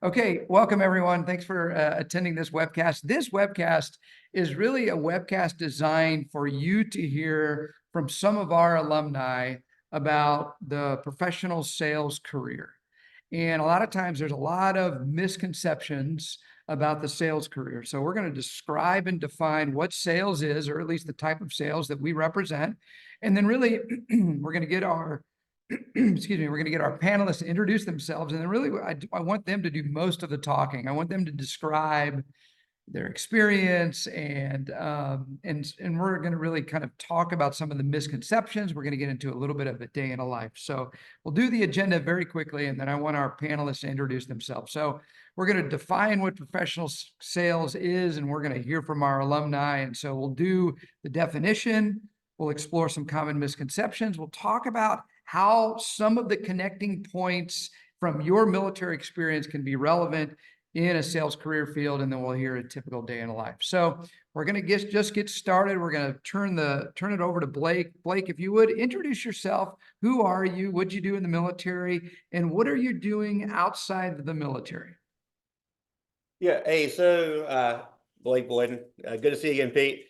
Okay, welcome everyone. Thanks for attending this webcast. This webcast is really a webcast designed for you to hear from some of our alumni about the professional sales career. And a lot of times there's a lot of misconceptions about the sales career. So we're going to describe and define what sales is, or at least the type of sales that we represent. And then really we're going to get our excuse me, we're going to get our panelists to introduce themselves. And then really, I want them to do most of the talking. I want them to describe their experience and we're going to really kind of talk about some of the misconceptions. We're going to get into a little bit of a day in a life. So we'll do the agenda very quickly, and then I want our panelists to introduce themselves. So we're going to define what professional sales is, and we're going to hear from our alumni. And so we'll do the definition. We'll explore some common misconceptions. We'll talk about how some of the connecting points from your military experience can be relevant in a sales career field, and then we'll hear a typical day in a life. So we're going to just get started. We're going to turn it over to Blake. Blake, if you would introduce yourself. Who are you? What'd you do in the military? And what are you doing outside of the military? Yeah. Hey, so Blake Boyden, good to see you again, Pete.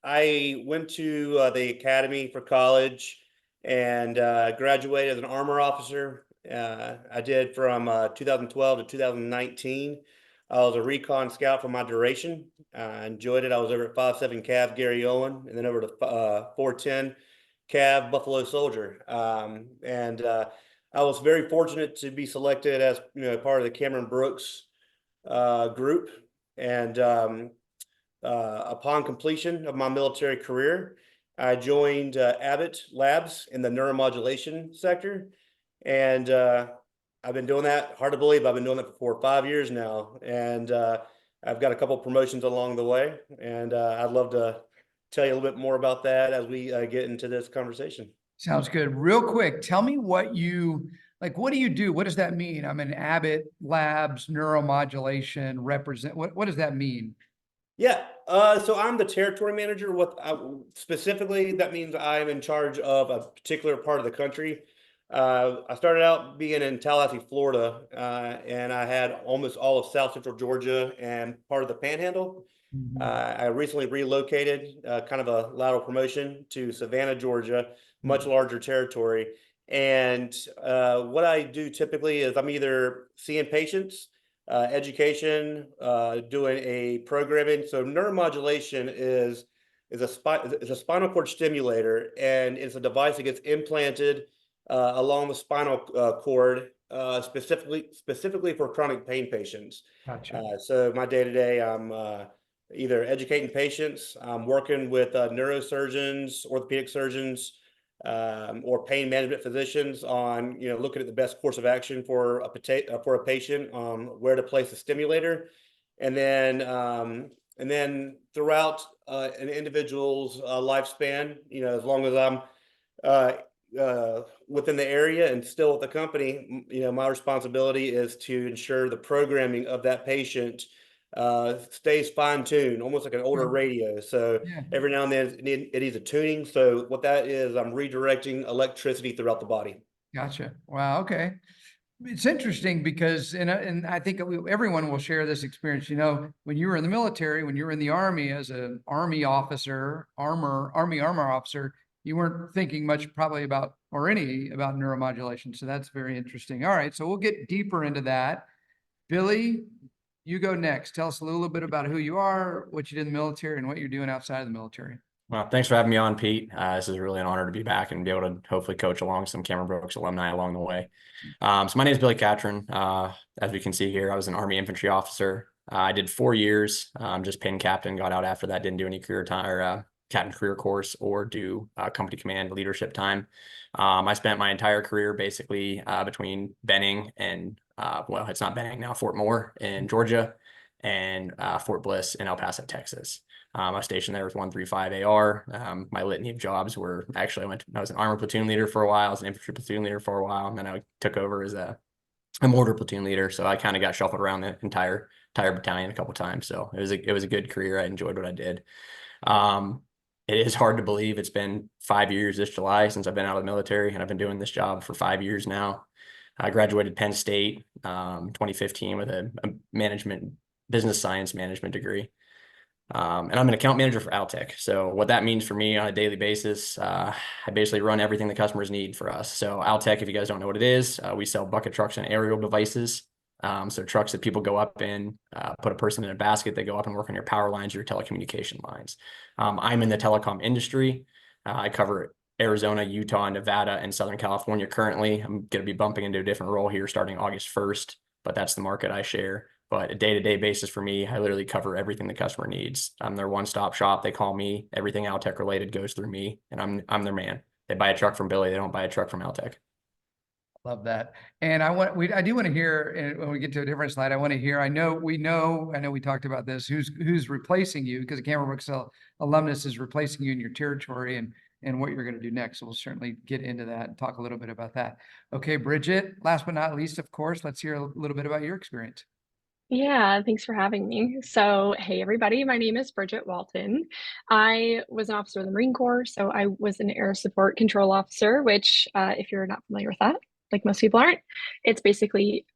I went to the academy for college and graduated as an armor officer. I did from 2012 to 2019. I was a recon scout for my duration. I enjoyed it. I was over at 5-7 Cav Gary Owen, and then over to 410 Cav Buffalo Soldier. I was very fortunate to be selected as part of the Cameron Brooks group. And upon completion of my military career, I joined Abbott Labs in the neuromodulation sector. And I've been doing that, hard to believe, I've been doing that for 5 years now. And I've got a couple promotions along the way. And I'd love to tell you a little bit more about that as we get into this conversation. Sounds good. Real quick, tell me what do you do? What does that mean? I'm in Abbott Labs, neuromodulation, represent. What does that mean? Yeah, so I'm the territory manager. Specifically, that means I'm in charge of a particular part of the country. I started out being in Tallahassee, Florida, and I had almost all of South Central Georgia and part of the Panhandle. Mm-hmm. I recently relocated, kind of a lateral promotion to Savannah, Georgia, much larger territory. And what I do typically is I'm either seeing patients, education, doing a programming. So neuromodulation is a spinal cord stimulator, and it's a device that gets implanted along the spinal cord, specifically for chronic pain patients. Gotcha. So my day-to-day, I'm either educating patients, I'm working with neurosurgeons, orthopedic surgeons, or pain management physicians on looking at the best course of action for a patient, where to place the stimulator, and then throughout an individual's lifespan, as long as I'm within the area and still with the company, my responsibility is to ensure the programming of that patient stays fine-tuned, almost like an older radio. So Yeah. every now and then it needs a tuning. So what that is, I'm redirecting electricity throughout the body. Gotcha. Wow. Okay. It's interesting because, and I think everyone will share this experience. When you were in the military, when you were in the Army as an Army officer, Army armor officer, you weren't thinking much probably about neuromodulation. So that's very interesting. All right. So we'll get deeper into that. Billy, you go next. Tell us a little bit about who you are, what you did in the military, and what you're doing outside of the military. Well, thanks for having me on, Pete. This is really an honor to be back and be able to hopefully coach along some Cameron Brooks alumni along the way. So my name is Billy Catron. As we can see here, I was an Army infantry officer. I did 4 years, just pinned captain, got out after that, didn't do any career time or captain career course or do company command leadership time. I spent my entire career basically between Benning and, well, it's not Benning now, Fort Moore in Georgia and Fort Bliss in El Paso, Texas. I was stationed there with 135 AR. My litany of jobs were actually, I was an armor platoon leader for a while, I was an infantry platoon leader for a while, and then I took over as a mortar platoon leader. So I kind of got shuffled around the entire battalion a couple of times. So it was a good career. I enjoyed what I did. It is hard to believe it's been 5 years this July since I've been out of the military, and I've been doing this job for 5 years now. I graduated Penn State 2015 with a business science management degree. And I'm an account manager for Altec. So what that means for me on a daily basis, I basically run everything the customers need for us. So Altec, if you guys don't know what it is, we sell bucket trucks and aerial devices. So trucks that people go up in, put a person in a basket, they go up and work on your power lines, your telecommunication lines. I'm in the telecom industry. I cover Arizona, Utah, Nevada, and Southern California currently. I'm going to be bumping into a different role here starting August 1st, but that's the market I share. But a day-to-day basis for me, I literally cover everything the customer needs. I'm their one-stop shop. They call me. Everything Altec related goes through me, and I'm their man. They buy a truck from Billy. They don't buy a truck from Altec. Love that. And I do want to hear, and when we get to a different slide, I want to hear, I know we talked about this, who's replacing you, because the Cameron Brooks alumnus is replacing you in your territory and what you're going to do next. So we'll certainly get into that and talk a little bit about that. Okay, Bridget, last but not least, of course, let's hear a little bit about your experience. Yeah, thanks for having me. So, hey, everybody, my name is Bridget Walton. I was an officer in the Marine Corps, so I was an air support control officer, which, if you're not familiar with that, like most people aren't, it's basically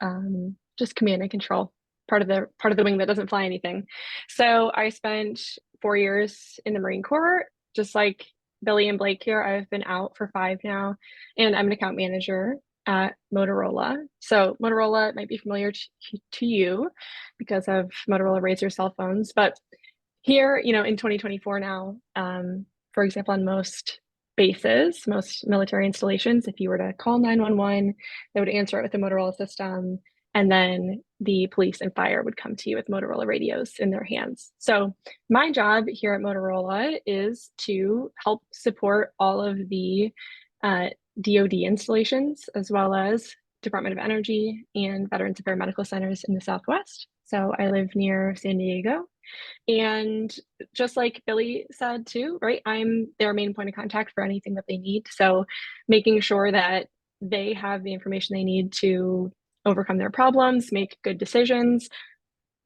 just command and control, part of the wing that doesn't fly anything. So I spent 4 years in the Marine Corps, just like Billy and Blake here. I've been out for 5 now, and I'm an account manager at Motorola. So Motorola might be familiar to you because of Motorola Razr cell phones, but here, in 2024 now, for example, on most bases, most military installations, if you were to call 911, they would answer it with the Motorola system, and then the police and fire would come to you with Motorola radios in their hands. So my job here at Motorola is to help support all of the DoD installations, as well as Department of Energy and Veterans Affairs Medical Centers in the Southwest. So I live near San Diego. And just like Billy said too, right, I'm their main point of contact for anything that they need. So making sure that they have the information they need to overcome their problems, make good decisions,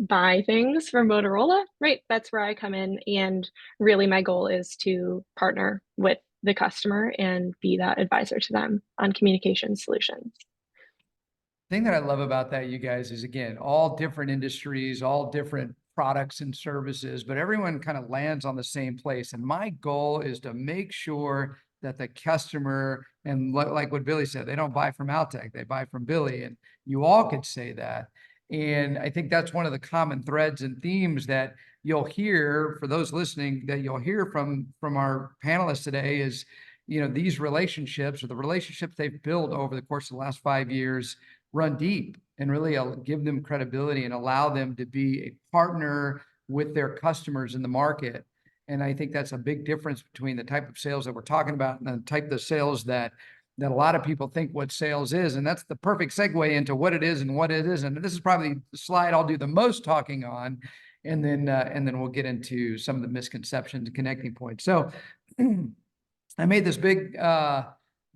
buy things from Motorola, right? That's where I come in. And really my goal is to partner with the customer and be that advisor to them on communication solutions. The thing that I love about that, you guys, is again, all different industries, all different products and services, but everyone kind of lands on the same place. And my goal is to make sure that the customer, and like what Billy said, they don't buy from Altec, they buy from Billy, and you all could say that. And I think that's one of the common threads and themes that you'll hear, for those listening, that you'll hear from our panelists today is, these relationships, or the relationships they've built over the course of the last 5 years, run deep and really give them credibility and allow them to be a partner with their customers in the market. And I think that's a big difference between the type of sales that we're talking about and the type of sales that a lot of people think what sales is. And that's the perfect segue into what it is and what it isn't. And this is probably the slide I'll do the most talking on. And then we'll get into some of the misconceptions and connecting points. So I made this big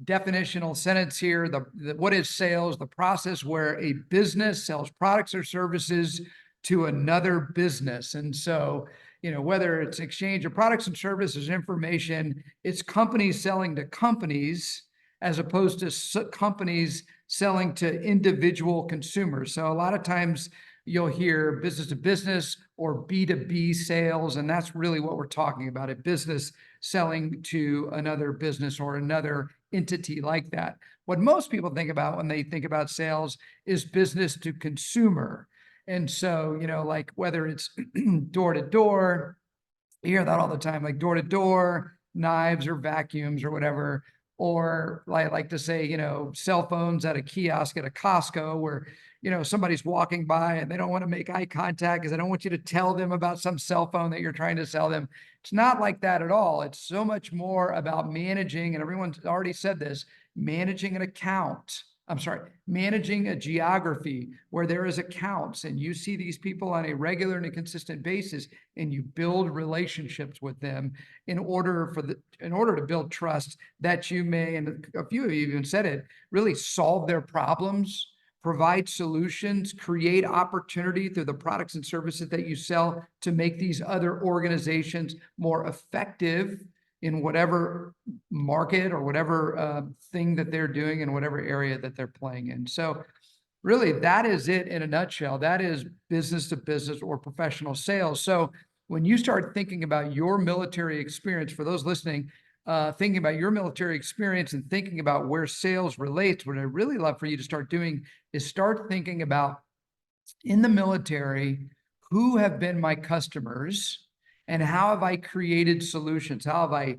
definitional sentence here. The what is sales? The process where a business sells products or services to another business. And so, whether it's exchange of products and services, information, it's companies selling to companies as opposed to companies selling to individual consumers. So a lot of times you'll hear business to business or B2B sales, and that's really what we're talking about, a business selling to another business or another entity like that. What most people think about when they think about sales is business to consumer. And so, like whether it's door to door, you hear that all the time, like door to door, knives or vacuums or whatever. Or I like to say, cell phones at a kiosk at a Costco where, somebody's walking by and they don't want to make eye contact because they don't want you to tell them about some cell phone that you're trying to sell them. It's not like that at all. It's so much more about managing, and everyone's already said this, managing an account. Managing a geography where there is accounts and you see these people on a regular and a consistent basis, and you build relationships with them in order to build trust that you may, and a few of you even said it, really solve their problems, provide solutions, create opportunity through the products and services that you sell to make these other organizations more effective in whatever market or whatever thing that they're doing in whatever area that they're playing in. So really, that is it in a nutshell. That is business to business or professional sales. So when you start thinking about your military experience, for those listening, thinking about your military experience and thinking about where sales relates, what I really love for you to start doing is start thinking about in the military, who have been my customers and how have I created solutions? How have I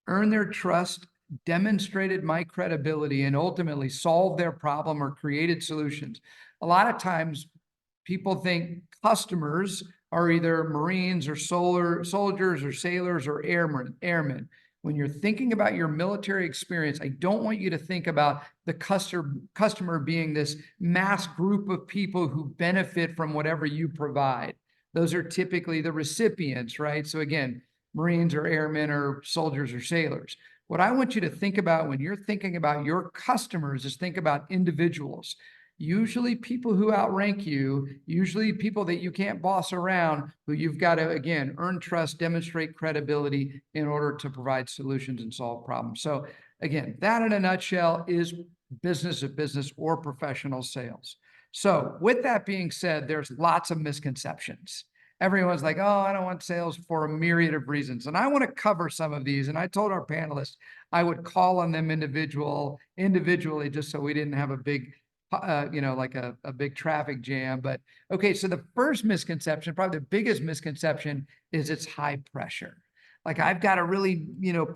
earned their trust, demonstrated my credibility, and ultimately solved their problem or created solutions? A lot of times people think customers are either Marines or soldiers or sailors or airmen. When you're thinking about your military experience, I don't want you to think about the customer being this mass group of people who benefit from whatever you provide. Those are typically the recipients, right? So again, Marines or airmen or soldiers or sailors. What I want you to think about when you're thinking about your customers is think about individuals. Usually people who outrank you, usually people that you can't boss around, who you've got to, again, earn trust, demonstrate credibility in order to provide solutions and solve problems. So again, that in a nutshell is business to business or professional sales. So with that being said, there's lots of misconceptions. Everyone's like, oh, I don't want sales for a myriad of reasons. And I want to cover some of these. And I told our panelists I would call on them individually, just so we didn't have a big like a big traffic jam. But okay, so the first misconception, probably the biggest misconception, is it's high pressure. Like I've got to really,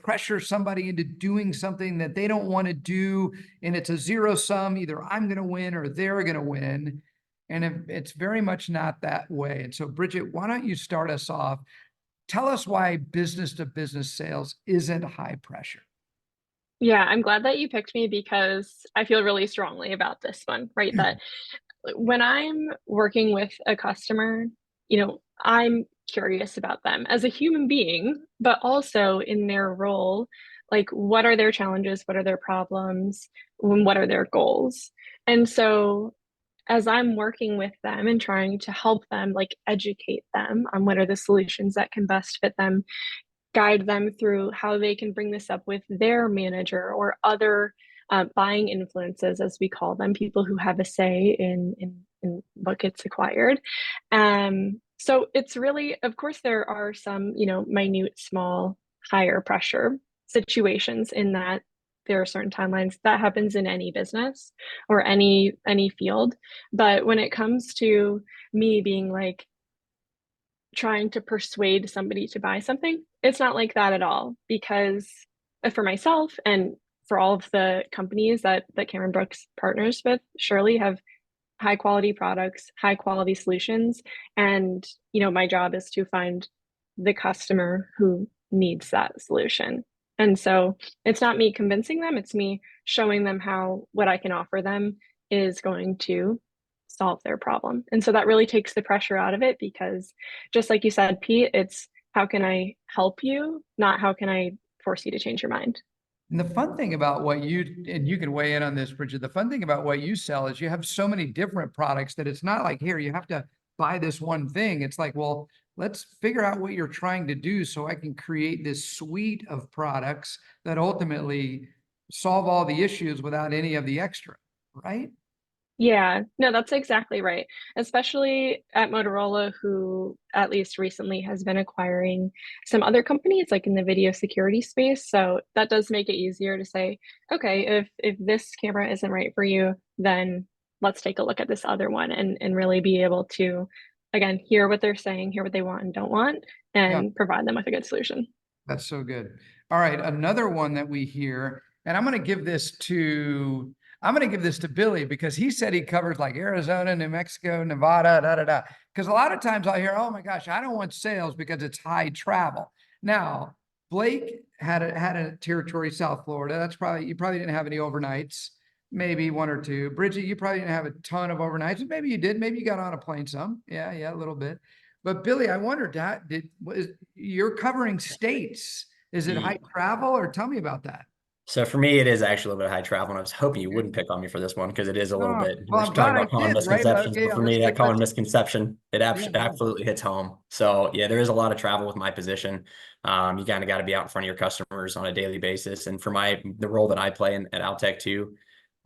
pressure somebody into doing something that they don't want to do. And it's a zero sum, either I'm going to win or they're going to win. And it's very much not that way. And so Bridget, why don't you start us off? Tell us why business to business sales isn't high pressure. Yeah, I'm glad that you picked me because I feel really strongly about this one, right? That when I'm working with a customer, I'm curious about them as a human being, but also in their role. Like, what are their challenges? What are their problems? What are their goals? And so, as I'm working with them and trying to help them, like educate them on what are the solutions that can best fit them, guide them through how they can bring this up with their manager or other buying influences, as we call them, people who have a say in what gets acquired. So it's really, of course, there are some, minute, small, higher pressure situations in that there are certain timelines that happens in any business or any field. But when it comes to me being like, trying to persuade somebody to buy something, it's not like that at all. Because for myself and for all of the companies that Cameron Brooks partners with, surely have high quality products, high quality solutions. And, my job is to find the customer who needs that solution. And so it's not me convincing them, it's me showing them how what I can offer them is going to solve their problem. And so that really takes the pressure out of it, because just like you said, Pete, it's how can I help you, not how can I force you to change your mind. And the fun thing about and you can weigh in on this, Bridget, the fun thing about what you sell is you have so many different products that it's not like, here, you have to buy this one thing. It's like, well, let's figure out what you're trying to do so I can create this suite of products that ultimately solve all the issues without any of the extra, right? Yeah, no, that's exactly right. Especially at Motorola, who at least recently has been acquiring some other companies like in the video security space. So that does make it easier to say, okay, if this camera isn't right for you, then let's take a look at this other one and really be able to, again, hear what they're saying, hear what they want and don't want, and provide them with a good solution. That's so good. All right, another one that we hear, and I'm going to give this to Billy, because he said he covers like Arizona, New Mexico, Nevada, da da da. Because a lot of times I hear, oh my gosh, I don't want sales because it's high travel. Now, Blake had a territory, South Florida. You probably didn't have any overnights, maybe one or two. Bridget, you probably didn't have a ton of overnights. Maybe you did. Maybe you got on a plane some. Yeah, a little bit. But Billy, I wondered, you're covering states. Is it high travel, or tell me about that? So for me, it is actually a little bit high travel, and I was hoping you wouldn't pick on me for this one because it is a little Oh, bit. well, We're I'm talking glad I about common did, right? misconceptions, Okay, but for let's me, that take common that. misconception, it Yeah, yeah. absolutely hits home. So yeah, there is a lot of travel with my position. You kind of got to be out in front of your customers on a daily basis, and for the role that I play at Altech too,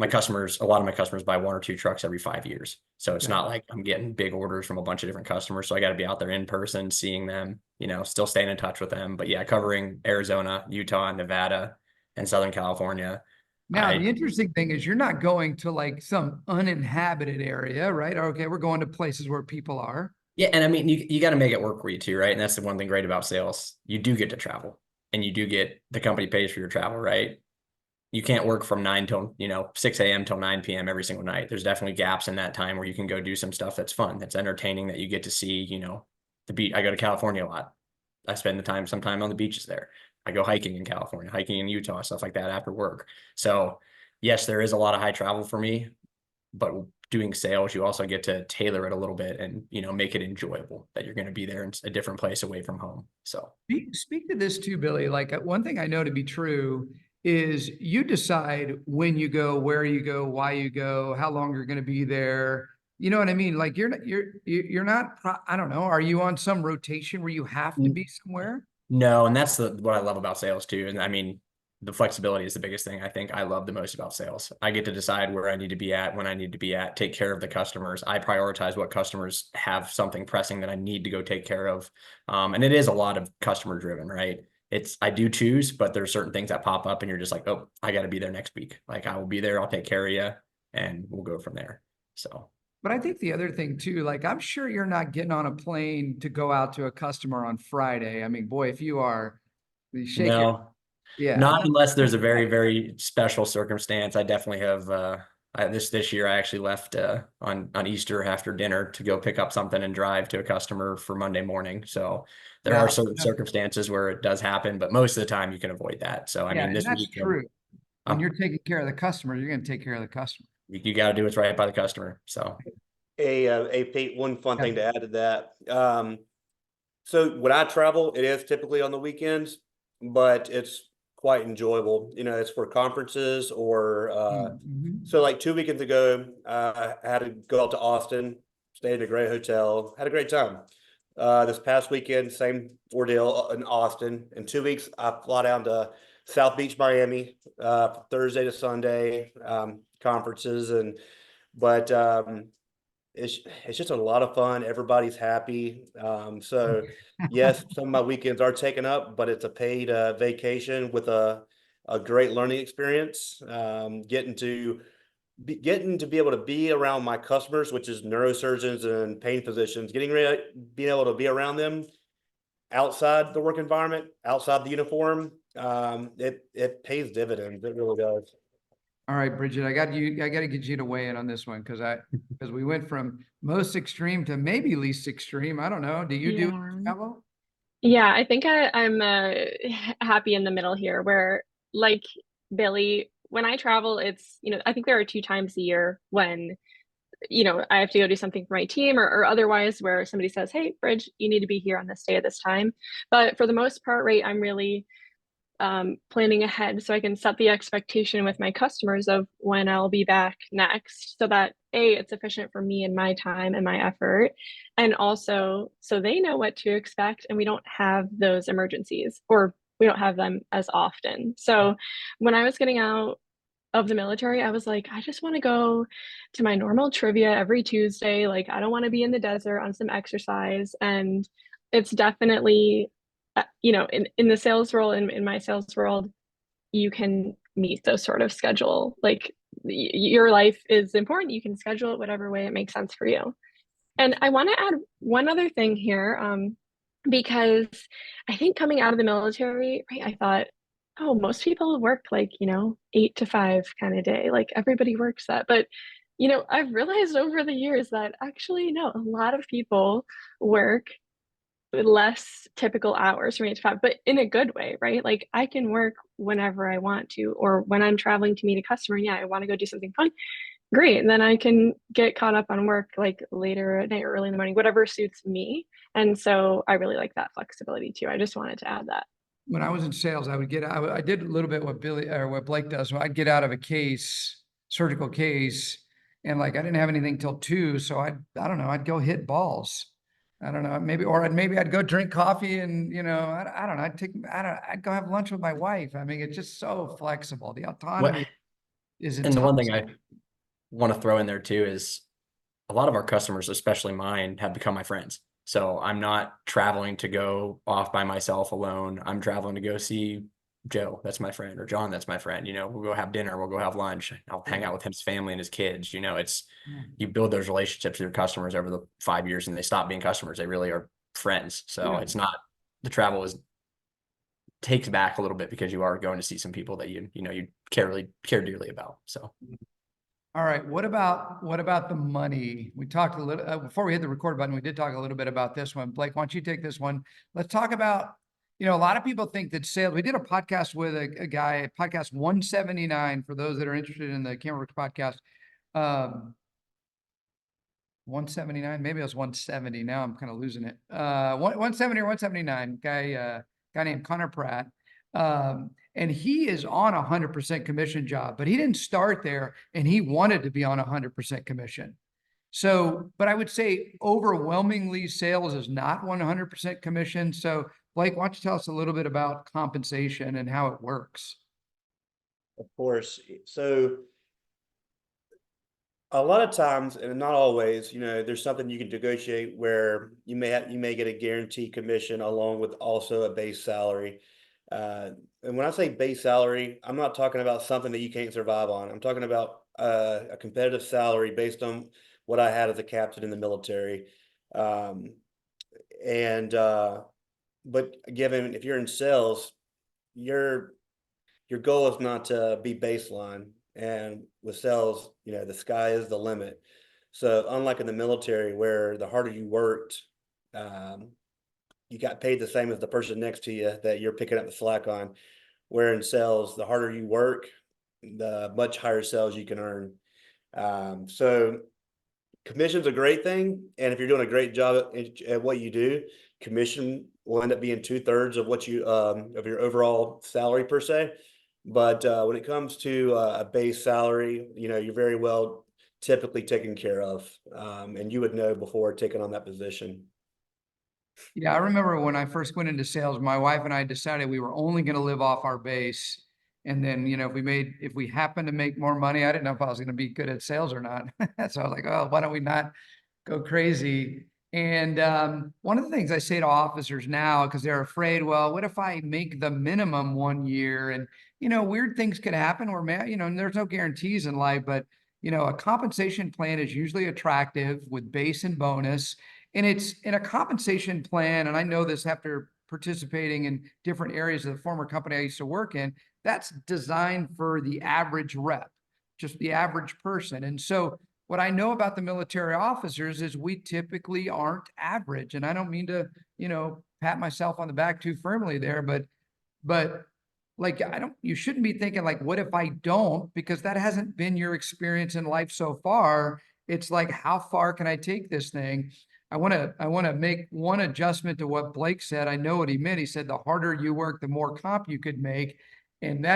a lot of my customers buy 1 or 2 trucks every 5 years. So it's Okay. not like I'm getting big orders from a bunch of different customers. So I got to be out there in person, seeing them, still staying in touch with them. But yeah, covering Arizona, Utah, Nevada, and Southern California. Now, I the interesting thing is you're not going to like some uninhabited area, right? Okay, we're going to places where people are. Yeah, and I mean you got to make it work for you too, right? And that's the one thing great about sales. You do get to travel, and you do get the company pays for your travel, right? You can't work from 9 till 6 a.m. till 9 p.m. every single night. There's definitely gaps in that time where you can go do some stuff that's fun, that's entertaining, that you get to see. The beach. I go to California a lot. I spend some time on the beaches there. I go hiking in California, hiking in Utah, stuff like that after work. So yes, there is a lot of high travel for me, but doing sales, you also get to tailor it a little bit and make it enjoyable that you're going to be there in a different place away from home. So Speak to this too, Billy. Like one thing I know to be true is you decide when you go, where you go, why you go, how long you're going to be there. You know what I mean? Like you're not, I don't know. Are you on some rotation where you have to be somewhere? no, and that's what I love about sales too. And I mean, the flexibility is the biggest thing I think I love the most about sales. I get to decide where I need to be at, when I need to be at, take care of the customers. I prioritize what customers have something pressing that I need to go take care of. And it is a lot of customer driven, right? I do choose, but there's certain things that pop up and you're just like, oh, I got to be there next week. Like I will be there. I'll take care of you and we'll go from there. So. But I think the other thing too, like I'm sure you're not getting on a plane to go out to a customer on Friday. I mean, boy, if you are, you shake it. No, Yeah. not No, unless there's a very, very special circumstance. I definitely have this year I actually left on Easter after dinner to go pick up something and drive to a customer for Monday morning. So there are now, certain circumstances where it does happen, but most of the time you can avoid that. So I yeah, mean and this that's week true. When um, you're taking care of the customer, you're going to take care of the customer. you got to do what's right by the customer. So Pete, one fun Yeah. thing to add to that. So when I travel, it is typically on the weekends, but it's quite enjoyable. It's for conferences or Mhm. so like 2 weekends ago, I had to go out to Austin, stayed in a great hotel, had a great time. This past weekend, same ordeal in Austin. In 2 weeks, I fly down to South Beach, Miami, Thursday to Sunday, conferences but it's just a lot of fun. Everybody's happy. So yes, some of my weekends are taken up, but it's a paid vacation with a great learning experience. Getting to be able to be around my customers, which is neurosurgeons and pain physicians, being able to be around them outside the work environment, outside the uniform. It pays dividends. It really does. All right, Bridget, I got to get you to weigh in on this one because we went from most extreme to maybe least extreme. I don't know. Do you do Yeah. travel? Yeah, I think I'm happy in the middle here where, like Billy, when I travel, I think there are 2 times a year when, I have to go do something for my team or otherwise where somebody says, hey, Bridge, you need to be here on this day at this time. But for the most part, right, I'm really planning ahead so I can set the expectation with my customers of when I'll be back next so that it's efficient for me and my time and my effort. And also so they know what to expect and we don't have those emergencies or we don't have them as often. So when I was getting out of the military, I was like, I just want to go to my normal trivia every Tuesday. Like, I don't want to be in the desert on some exercise. And it's definitely, in the sales role, in my sales world, you can meet those sort of schedule. Like, your life is important. You can schedule it whatever way it makes sense for you. And I want to add one other thing here, because I think coming out of the military, right, I thought, oh, most people work like, 8 to 5 kind of day. Like everybody works that. But, I've realized over the years that actually, no, a lot of people work less typical hours from 8 to 5, but in a good way, right? Like I can work whenever I want to, or when I'm traveling to meet a customer, yeah, I want to go do something fun. Great. And then I can get caught up on work like later at night or early in the morning, whatever suits me. And so I really like that flexibility too. I just wanted to add that. when I was in sales, I would get, I did a little bit what Billy or what Blake does. I'd get out of a case, surgical case, and like I didn't have anything till 2, so I don't know, I'd go hit balls. I don't know, maybe, or I'd go drink coffee and, I don't know, I'd go have lunch with my wife. I mean, it's just so flexible. The What, autonomy is and the one thing I intoxicating. want to throw in there too is a lot of our customers, especially mine, have become my friends. So I'm not traveling to go off by myself alone. I'm traveling to go see Joe, that's my friend, or John, that's my friend. We'll go have dinner, we'll go have lunch. I'll hang out with his family and his kids. You build those relationships with your customers over the 5 years and they stop being customers. They really are friends. So Yeah. it's not, the travel takes back a little bit because you are going to see some people that you care dearly about. So All right. What about the money? We talked a little before we hit the record button. We did talk a little bit about this one. Blake, why don't you take this one? Let's talk about, a lot of people think that sales. We did a podcast with a guy, podcast 179, for those that are interested in the Camera podcast. 179, maybe it was 170. Now I'm kind of losing it. 170 or 179. Guy named Connor Pratt. And he is on 100% commission job, but he didn't start there and he wanted to be on 100% commission. So, but I would say overwhelmingly sales is not 100% commission. So Blake, why don't you tell us a little bit about compensation and how it works? Of course. So a lot of times, and not always, there's something you can negotiate where you may get a guaranteed commission along with also a base salary. And when I say base salary, I'm not talking about something that you can't survive on. I'm talking about a competitive salary based on what I had as a captain in the military. Um, and but given if you're in sales, your goal is not to be baseline. And with sales, the sky is the limit. So unlike in the military where the harder you worked, you got paid the same as the person next to you that you're picking up the slack on. Where in sales, the harder you work, the much higher sales you can earn. So commission's a great thing. And if you're doing a great job at what you do, commission will end up being 2/3 of what of your overall salary per se. But when it comes to a base salary, you're very well typically taken care of. And you would know before taking on that position. Yeah, I remember when I first went into sales, my wife and I decided we were only going to live off our base. And then, if we happened to make more money, I didn't know if I was going to be good at sales or not. So I was like, oh, why don't we not go crazy? And one of the things I say to officers now, because they're afraid, well, what if I make the minimum 1 year? And, weird things could happen where, and there's no guarantees in life, but, a compensation plan is usually attractive with base and bonus. And it's in a compensation plan. And I know this after participating in different areas of the former company I used to work in, that's designed for the average rep, just the average person. And so what I know about the military officers is we typically aren't average. And I don't mean to, pat myself on the back too firmly there, but like, you shouldn't be thinking like, what if I don't? Because that hasn't been your experience in life so far. It's like, how far can I take this thing? I want to make one adjustment to what Blake said. I know what he meant. He said, the harder you work, the more comp you could make. And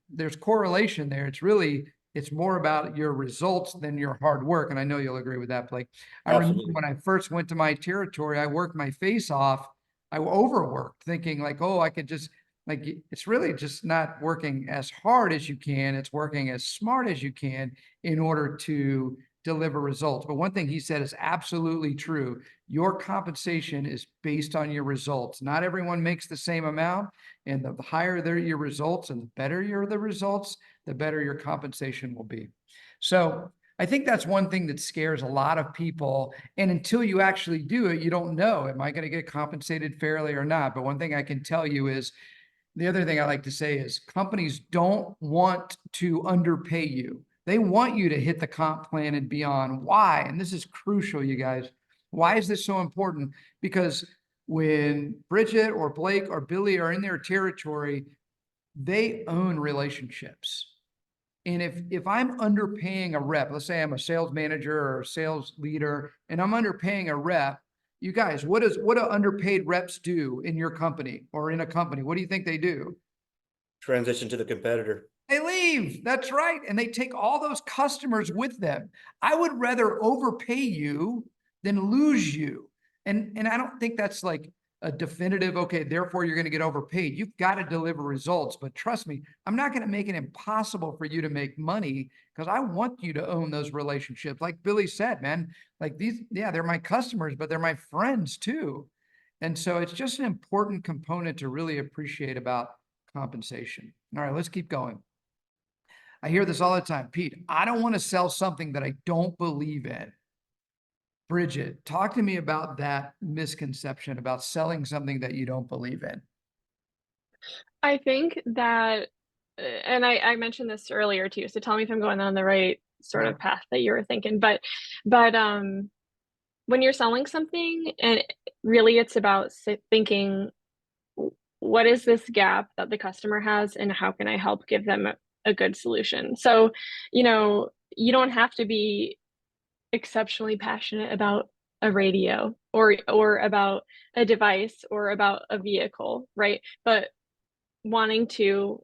there's correlation there. It's more about your results than your hard work. And I know you'll agree with that, Blake. I remember Absolutely. when I first went to my territory, I worked my face off. I overworked thinking like, oh, I could just, like, it's really just not working as hard as you can. It's working as smart as you can in order to deliver results. But one thing he said is absolutely true. Your compensation is based on your results. Not everyone makes the same amount. And the higher your results and the better the results, the better your compensation will be. So I think that's one thing that scares a lot of people. And until you actually do it, you don't know, am I going to get compensated fairly or not? But one thing I can tell you is, the other thing I like to say is companies don't want to underpay you. They want you to hit the comp plan and beyond. Why? And this is crucial, you guys. Why is this so important? Because when Bridget or Blake or Billy are in their territory, they own relationships. And if I'm underpaying a rep, let's say I'm a sales manager or a sales leader, and I'm underpaying a rep, You guys, what do underpaid reps do in your company or in a company? What do you think they do? Transition to the competitor. They leave. That's right. And they take all those customers with them. I would rather overpay you than lose you. And I don't think that's like a definitive, okay, therefore you're going to get overpaid. You've got to deliver results. But trust me, I'm not going to make it impossible for you to make money because I want you to own those relationships. Like Billy said, man, like these, yeah, they're my customers, but they're my friends too. And so it's just an important component to really appreciate about compensation. All right, let's keep going. I hear this all the time. Pete, I don't want to sell something that I don't believe in. Bridget, talk to me about that misconception about selling something that you don't believe in. I think that, and I mentioned this earlier too, so tell me if I'm going on the right sort of path that you were thinking, but when you're selling something, and really it's about thinking, what is this gap that the customer has and how can I help give them a good solution? So, you don't have to be exceptionally passionate about a radio or about a device or about a vehicle, right? But wanting to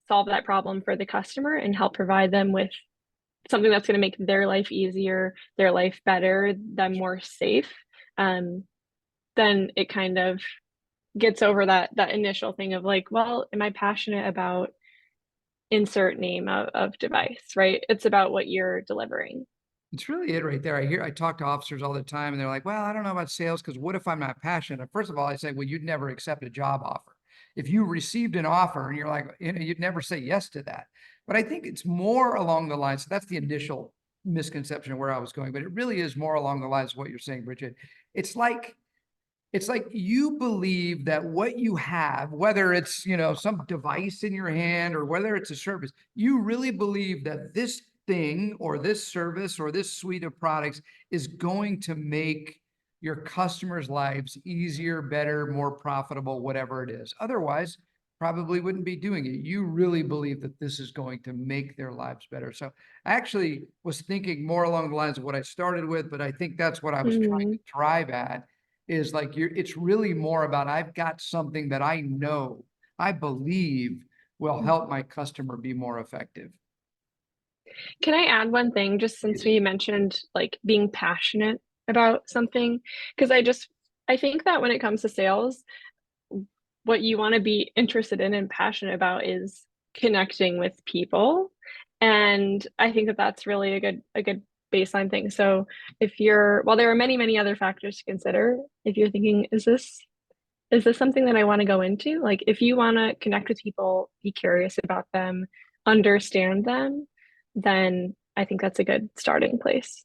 solve that problem for the customer and help provide them with something that's going to make their life easier, their life better, them more safe, then it kind of gets over that initial thing of like, well, am I passionate about insert name of device, right? It's about what you're delivering. It's really it right there. I talk to officers all the time and they're like, well, I don't know about sales because what if I'm not passionate? First of all, I say, well, you'd never accept a job offer. If you received an offer and you're like, you'd never say yes to that. But I think it's more along the lines, so that's the initial misconception of where I was going, but it really is more along the lines of what you're saying, Bridget. It's like you believe that what you have, whether it's, some device in your hand or whether it's a service, you really believe that this thing or this service or this suite of products is going to make your customers' lives easier, better, more profitable, whatever it is. Otherwise, probably wouldn't be doing it. You really believe that this is going to make their lives better. So I actually was thinking more along the lines of what I started with, but I think that's what I was trying to drive at is like it's really more about I've got something that I know, I believe will help my customer be more effective. Can I add one thing, just since we mentioned like being passionate about something? Because I think that when it comes to sales, what you want to be interested in and passionate about is connecting with people. And I think that that's really a good baseline thing. So while there are many, many other factors to consider, if you're thinking, is this something that I want to go into? Like if you want to connect with people, be curious about them, understand them, then I think that's a good starting place.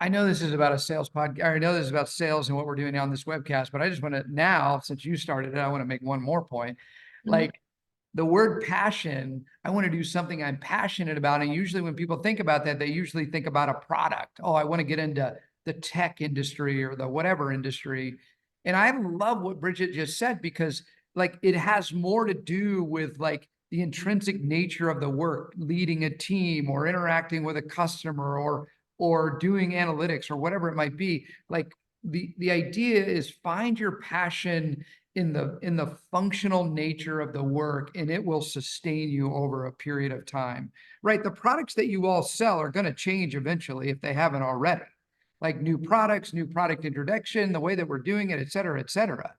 I know this is about a sales podcast. I know this is about sales and what we're doing now on this webcast, but I just want to now, since you started it, I want to make one more point. Like the word passion, I want to do something I'm passionate about. And usually when people think about that, they usually think about a product. Oh, I want to get into the tech industry or the whatever industry. And I love what Bridget just said because like it has more to do with like the intrinsic nature of the work, leading a team or interacting with a customer or doing analytics or whatever it might be. Like the idea is find your passion in the functional nature of the work and it will sustain you over a period of time, right? The products that you all sell are going to change eventually if they haven't already, like new products, new product introduction, the way that we're doing it, et cetera, et cetera.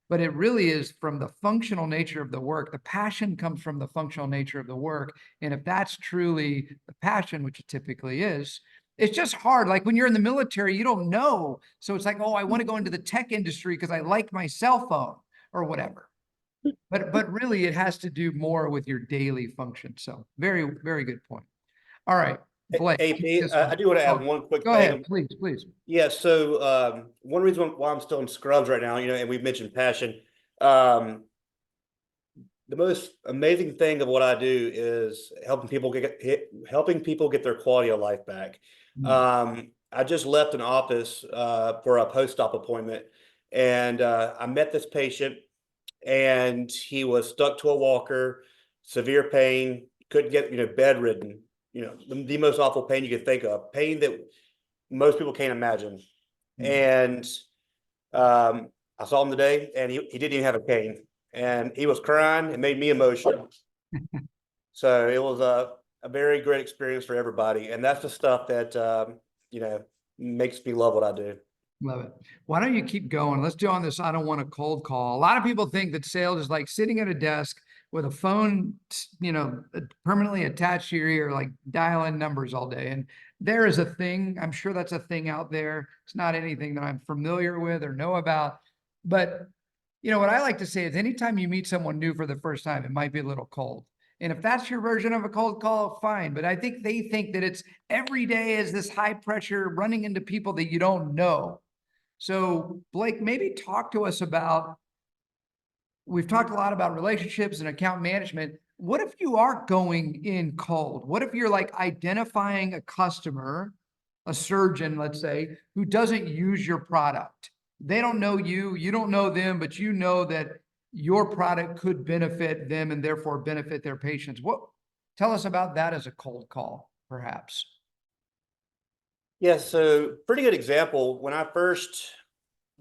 But it really is from the functional nature of the work. The passion comes from the functional nature of the work. And if that's truly the passion, which it typically is, it's just hard. Like when you're in the military, you don't know. So it's like, oh, I want to go into the tech industry because I like my cell phone or whatever. But really it has to do more with your daily function. So very, very good point. All right, Blake. Hey, Pete, I do want to add one quick Go thing. ahead, please. Yeah, so one reason why I'm still in scrubs right now, and we've mentioned passion. The most amazing thing of what I do is helping people get their quality of life back. I just left an office for a post-op appointment, and I met this patient, and he was stuck to a walker, severe pain, couldn't get, bedridden, the most awful pain you could think of, pain that most people can't imagine. And I saw him today, and he didn't even have a cane, and he was crying. It made me emotional. So it was a very great experience for everybody, and that's the stuff that you know, makes me love what I do. Love it. Why don't you keep going? Let's do on this. I don't want a cold call. A lot of people think that sales is like sitting at a desk with a phone, permanently attached to your ear, like dialing numbers all day. And there is a thing. I'm sure that's a thing out there. It's not anything that I'm familiar with or know about. But what I like to say is anytime you meet someone new for the first time, it might be a little cold. And if that's your version of a cold call, fine. But I think they think that it's every day is this high pressure running into people that you don't know. So Blake, maybe talk to us about, we've talked a lot about relationships and account management. What if you are going in cold? What if you're like identifying a customer, a surgeon, let's say, who doesn't use your product? They don't know you, you don't know them, but you know that your product could benefit them and therefore benefit their patients. Tell us about that as a cold call, perhaps. Yeah, so pretty good example. When I first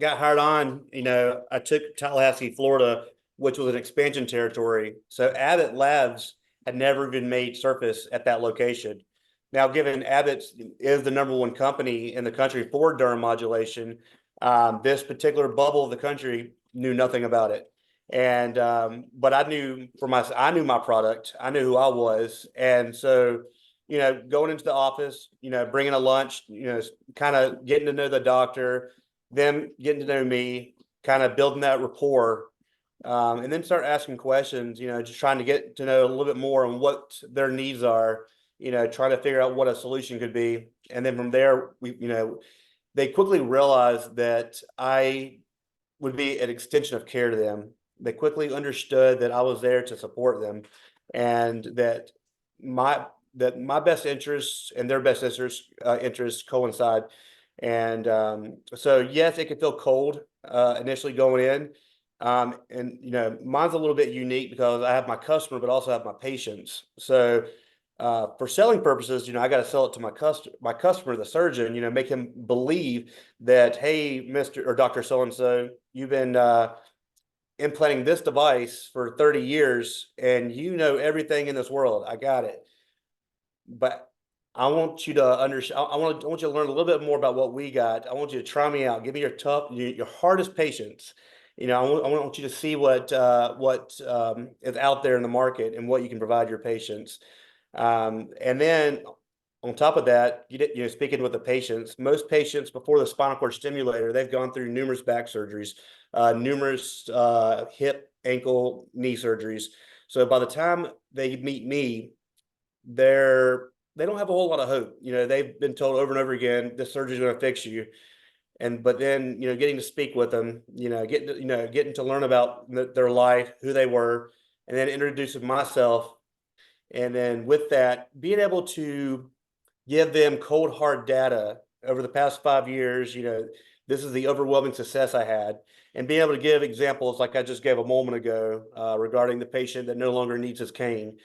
got hired on, I took Tallahassee, Florida, which was an expansion territory. So Abbott Labs had never been made surface at that location. Now, given Abbott is the #1 company in the country for neuromodulation, this particular bubble of the country knew nothing about it. And but I knew my product, I knew who I was, and so going into the office, bringing a lunch, kind of getting to know the doctor, them getting to know me, kind of building that rapport, and then start asking questions, just trying to get to know a little bit more on what their needs are, trying to figure out what a solution could be. And then from there, they quickly realized that I would be an extension of care to them. They quickly understood that I was there to support them, and that my best interests and their best interests coincide. And so yes, it could feel cold initially going in. And mine's a little bit unique because I have my customer, but also have my patients. So for selling purposes, I got to sell it to my customer, the surgeon, make him believe that, hey, Mr. or Dr. So-and-so, you've been implanting this device for 30 years and you know everything in this world. I got it. But I want you to understand. I want you to learn a little bit more about what we got. I want you to try me out. Give me your hardest patients. I want you to see what is out there in the market and what you can provide your patients. And then on top of that, speaking with the patients, most patients before the spinal cord stimulator, they've gone through numerous back surgeries, numerous hip, ankle, knee surgeries. So by the time they meet me, they don't have a whole lot of hope. They've been told over and over again, this surgery is going to fix you. But then, getting to speak with them, getting to learn about their life, who they were, and then introducing myself. And then with that, being able to give them cold, hard data over the past 5 years, this is the overwhelming success I had. And being able to give examples like I just gave a moment ago regarding the patient that no longer needs his cane.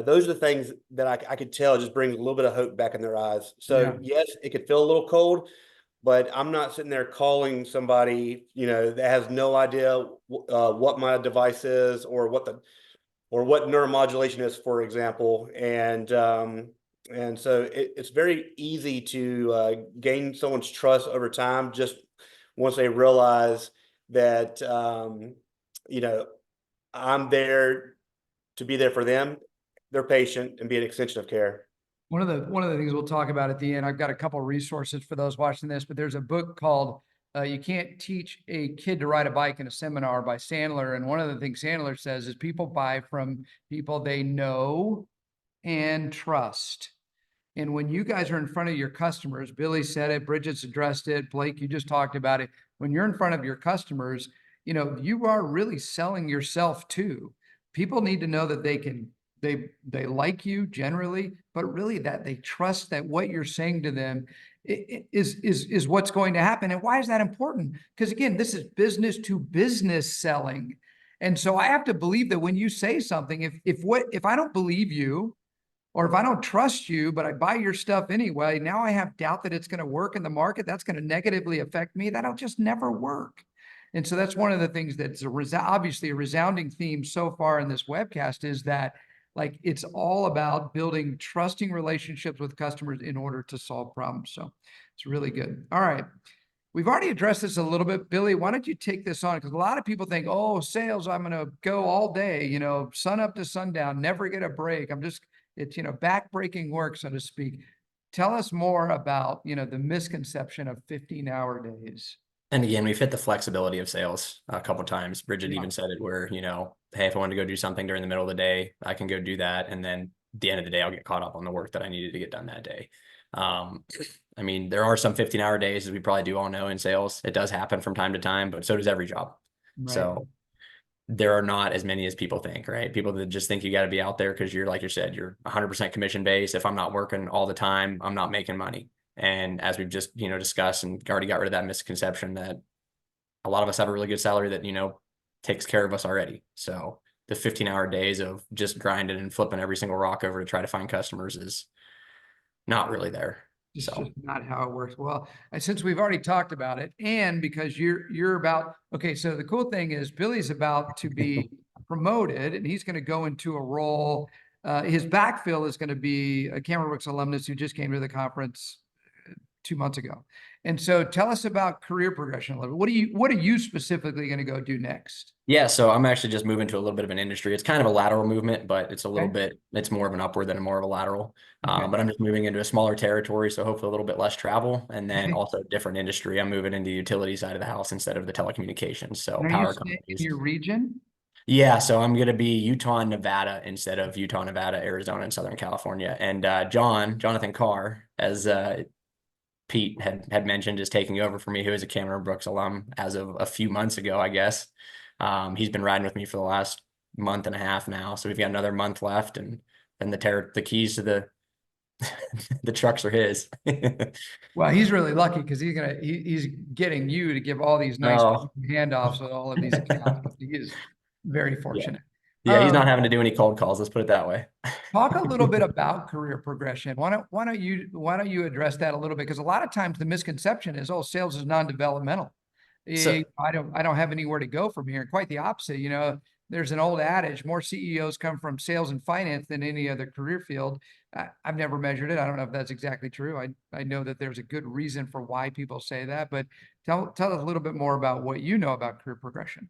Those are the things that I could tell just brings a little bit of hope back in their eyes. So yes, it could feel a little cold, but I'm not sitting there calling somebody, that has no idea what my device is or what neuromodulation is, for example. And so it's very easy to gain someone's trust over time, just once they realize that, I'm there to be there for them, their patient, and be an extension of care. One of the things we'll talk about at the end, I've got a couple of resources for those watching this, but there's a book called You Can't Teach a Kid to Ride a Bike in a Seminar by Sandler. And one of the things Sandler says is people buy from people they know and trust. And when you guys are in front of your customers, Billy said it, Bridget's addressed it, Blake, you just talked about it. When you're in front of your customers, you are really selling yourself too. People need to know that they like you generally, but really that they trust that what you're saying to them is what's going to happen. And why is that important? Because again, this is business to business selling. And so I have to believe that when you say something, if I don't believe you, Or if I don't trust you, but I buy your stuff anyway, now I have doubt that it's going to work in the market. That's going to negatively affect me. That'll just never work. And so that's one of the things that's obviously a resounding theme so far in this webcast is that like it's all about building trusting relationships with customers in order to solve problems. So it's really good. All right. We've already addressed this a little bit. Billy, why don't you take this on? Because a lot of people think, oh, sales, I'm going to go all day, sun up to sundown, never get a break. It's, back-breaking work, so to speak. Tell us more about, the misconception of 15-hour days. And again, we've hit the flexibility of sales a couple of times. Bridget Yeah. even said it where, hey, if I want to go do something during the middle of the day, I can go do that. And then at the end of the day, I'll get caught up on the work that I needed to get done that day. I mean, there are some 15-hour days, as we probably do all know in sales. It does happen from time to time, but so does every job. Right. So there are not as many as people think, right? People that just think you got to be out there because you're, like you said, you're 100% commission based. If I'm not working all the time, I'm not making money. And as we've just, discussed and already got rid of that misconception that a lot of us have a really good salary that, takes care of us already. So the 15-hour days of just grinding and flipping every single rock over to try to find customers is not really there. It's So just not how it works. Well, since we've already talked about it, and because you're about, okay, so the cool thing is Billy's about to be promoted and he's going to go into a role. His backfill is going to be a Cameron Brooks alumnus who just came to the conference 2 months ago. And so tell us about career progression a little bit. What are you specifically going to go do next? yeah, so I'm actually just moving to a little bit of an industry. It's kind of a lateral movement, but it's a little Okay. bit, it's more of an upward than more of a lateral. Okay. But I'm just moving into a smaller territory, so hopefully a little bit less travel, and then Okay. also different industry. I'm moving into the utility side of the house instead of the telecommunications. So And are you power staying in companies. your region? Yeah, so I'm going to be Utah and Nevada instead of Utah, Nevada, Arizona, and Southern California. And Jonathan Carr, as Pete had mentioned, is taking over for me, who is a Cameron Brooks alum as of a few months ago, I guess. He's been riding with me for the last month and a half now, so we've got another month left, and then the keys to the the trucks are his. Well, he's really lucky because he's getting you to give all these nice Oh. handoffs on all of these accounts. He is very Yeah. fortunate. Yeah, he's not having to do any cold calls. Let's put it that way. Talk a little bit about career progression. Why don't you address that a little bit? Because a lot of times the misconception is, oh, sales is non-developmental. So I don't have anywhere to go from here. Quite the opposite. There's an old adage, more CEOs come from sales and finance than any other career field. I've never measured it. I don't know if that's exactly true. I know that there's a good reason for why people say that, but tell us a little bit more about what you know about career progression.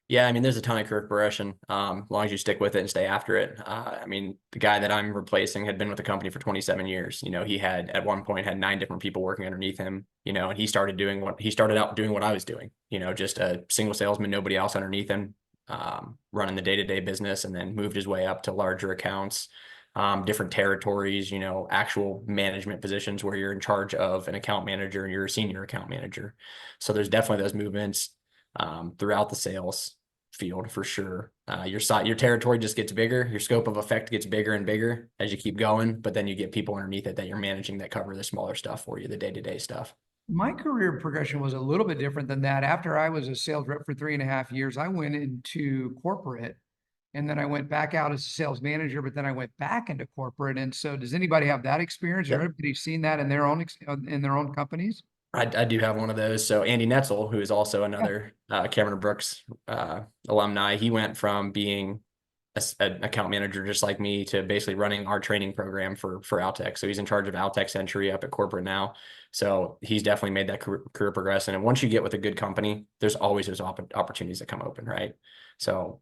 yeah, I mean, there's a ton of career progression, as long as you stick with it and stay after it. I mean, the guy that I'm replacing had been with the company for 27 years. He had at one point had 9 different people working underneath him, and he started out doing what I was doing, just a single salesman, nobody else underneath him, running the day-to-day business, and then moved his way up to larger accounts, different territories, actual management positions where you're in charge of an account manager and you're a senior account manager. So there's definitely those movements throughout the sales field for sure. Your territory just gets bigger. Your scope of effect gets bigger and bigger as you keep going, but then you get people underneath it that you're managing that cover the smaller stuff for you, the day-to-day stuff. My career progression was a little bit different than that. After I was a sales rep for 3.5 years, I went into corporate and then I went back out as a sales manager, but then I went back into corporate. And so does anybody have that experience? Or anybody seen that in their own companies? I do have one of those. So Andy Netzel, who is also another Cameron Brooks alumni, he went from being an account manager just like me to basically running our training program for Altec. So he's in charge of Altec Century up at corporate now. So he's definitely made that career progression. And once you get with a good company, there's always those opportunities that come open, right? So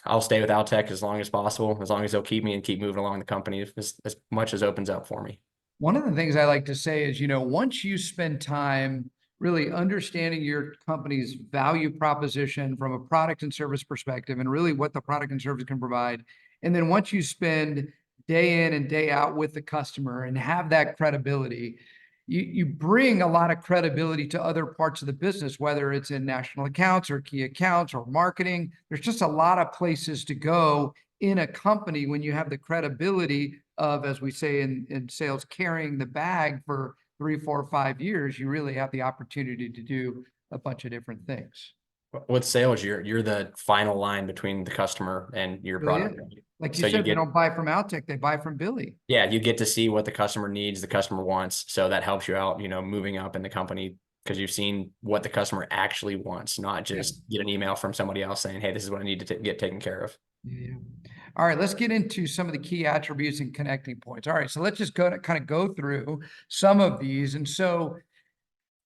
I'll stay with Altec as long as possible, as long as they'll keep me and keep moving along the company as much as opens up for me. One of the things I like to say is, once you spend time really understanding your company's value proposition from a product and service perspective and really what the product and service can provide, and then once you spend day in and day out with the customer and have that credibility, you bring a lot of credibility to other parts of the business, whether it's in national accounts or key accounts or marketing. There's just a lot of places to go in a company when you have the credibility of, as we say in sales, carrying the bag for 3, 4, 5 years. You really have the opportunity to do a bunch of different things. With sales, you're the final line between the customer and your Really product. is. Like you So you said, they get, don't buy from Outtech, they buy from Billy. yeah, you get to see what the customer needs, the customer wants. So that helps you out, moving up in the company because you've seen what the customer actually wants, not Yeah. just get an email from somebody else saying, hey, this is what I need to get taken care of. Yeah. All right, let's get into some of the key attributes and connecting points. All right, so let's just kind of go through some of these. And so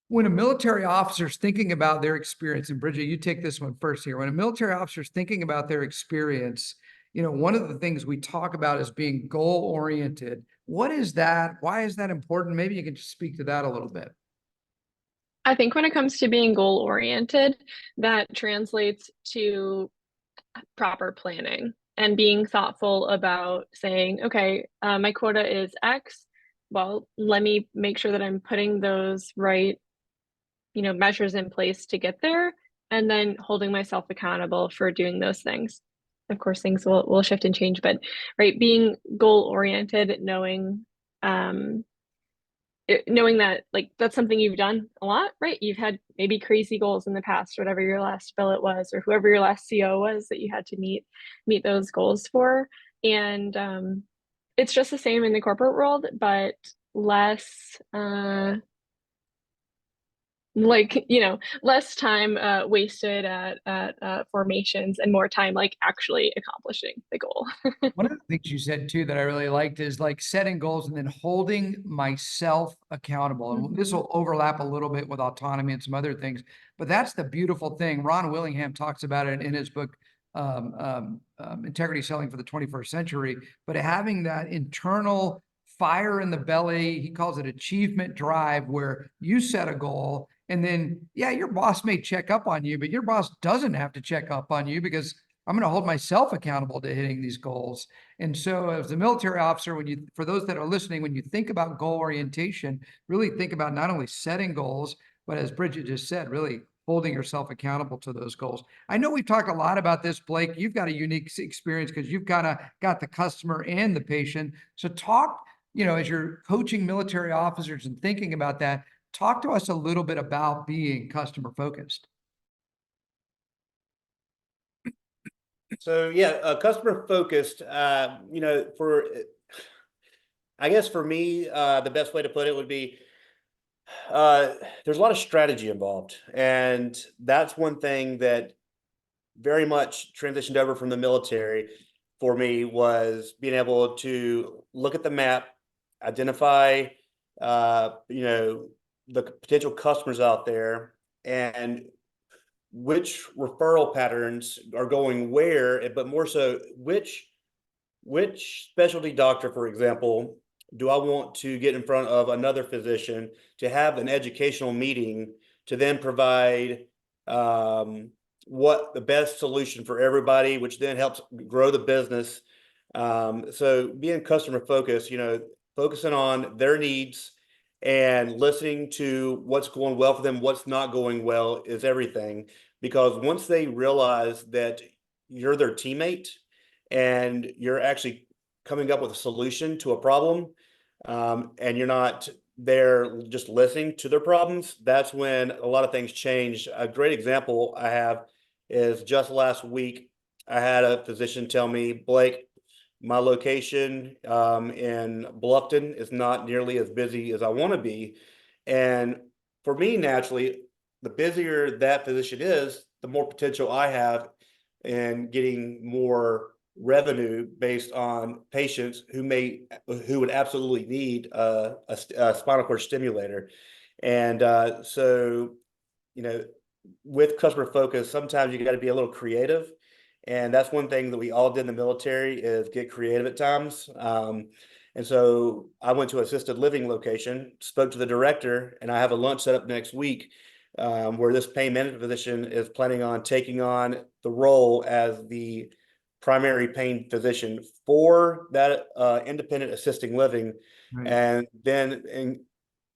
when a military officer is thinking about their experience, and Bridget, you take this one first here. When a military officer is thinking about their experience, one of the things we talk about is being goal oriented. What is that? Why is that important? Maybe you can just speak to that a little bit. I think when it comes to being goal oriented, that translates to proper planning and being thoughtful about saying, okay, my quota is X. Well, let me make sure that I'm putting those right, measures in place to get there, and then holding myself accountable for doing those things. Of course, things will shift and change, but right, being goal oriented, knowing that like that's something you've done a lot, right? You've had maybe crazy goals in the past, whatever your last billet was, or whoever your last CO was that you had to meet those goals for. And it's just the same in the corporate world, but less less time wasted at formations and more time like actually accomplishing the goal. One of the things you said too that I really liked is like setting goals and then holding myself accountable. And this will overlap a little bit with autonomy and some other things, but that's the beautiful thing. Ron Willingham talks about it in his book, Integrity Selling for the 21st Century, but having that internal fire in the belly, he calls it achievement drive, where you set a goal and then, yeah, your boss may check up on you, but your boss doesn't have to check up on you because I'm going to hold myself accountable to hitting these goals. And so as a military officer, for those that are listening, when you think about goal orientation, really think about not only setting goals, but as Bridget just said, really holding yourself accountable to those goals. I know we've talked a lot about this, Blake. You've got a unique experience because you've kind of got the customer and the patient. So talk, as you're coaching military officers and thinking about that, talk to us a little bit about being customer focused. So yeah, customer focused. I guess for me, the best way to put it would be there's a lot of strategy involved, and that's one thing that very much transitioned over from the military for me was being able to look at the map, identify, the potential customers out there, and which referral patterns are going where, but more so which specialty doctor, for example, do I want to get in front of another physician to have an educational meeting to then provide what the best solution for everybody, which then helps grow the business. So being customer focused, focusing on their needs and listening to what's going well for them, what's not going well is everything. Because once they realize that you're their teammate and you're actually coming up with a solution to a problem, and you're not there just listening to their problems, that's when a lot of things change. A great example I have is just last week, I had a physician tell me, Blake, my location in Bluffton is not nearly as busy as I want to be. And for me, naturally, the busier that physician is, the more potential I have in getting more revenue based on patients who would absolutely need a spinal cord stimulator. And so, with customer focus, sometimes you got to be a little creative. And that's one thing that we all did in the military is get creative at times. And so I went to an assisted living location, spoke to the director, and I have a lunch set up next week where this pain management physician is planning on taking on the role as the primary pain physician for that independent assisting living. Right. And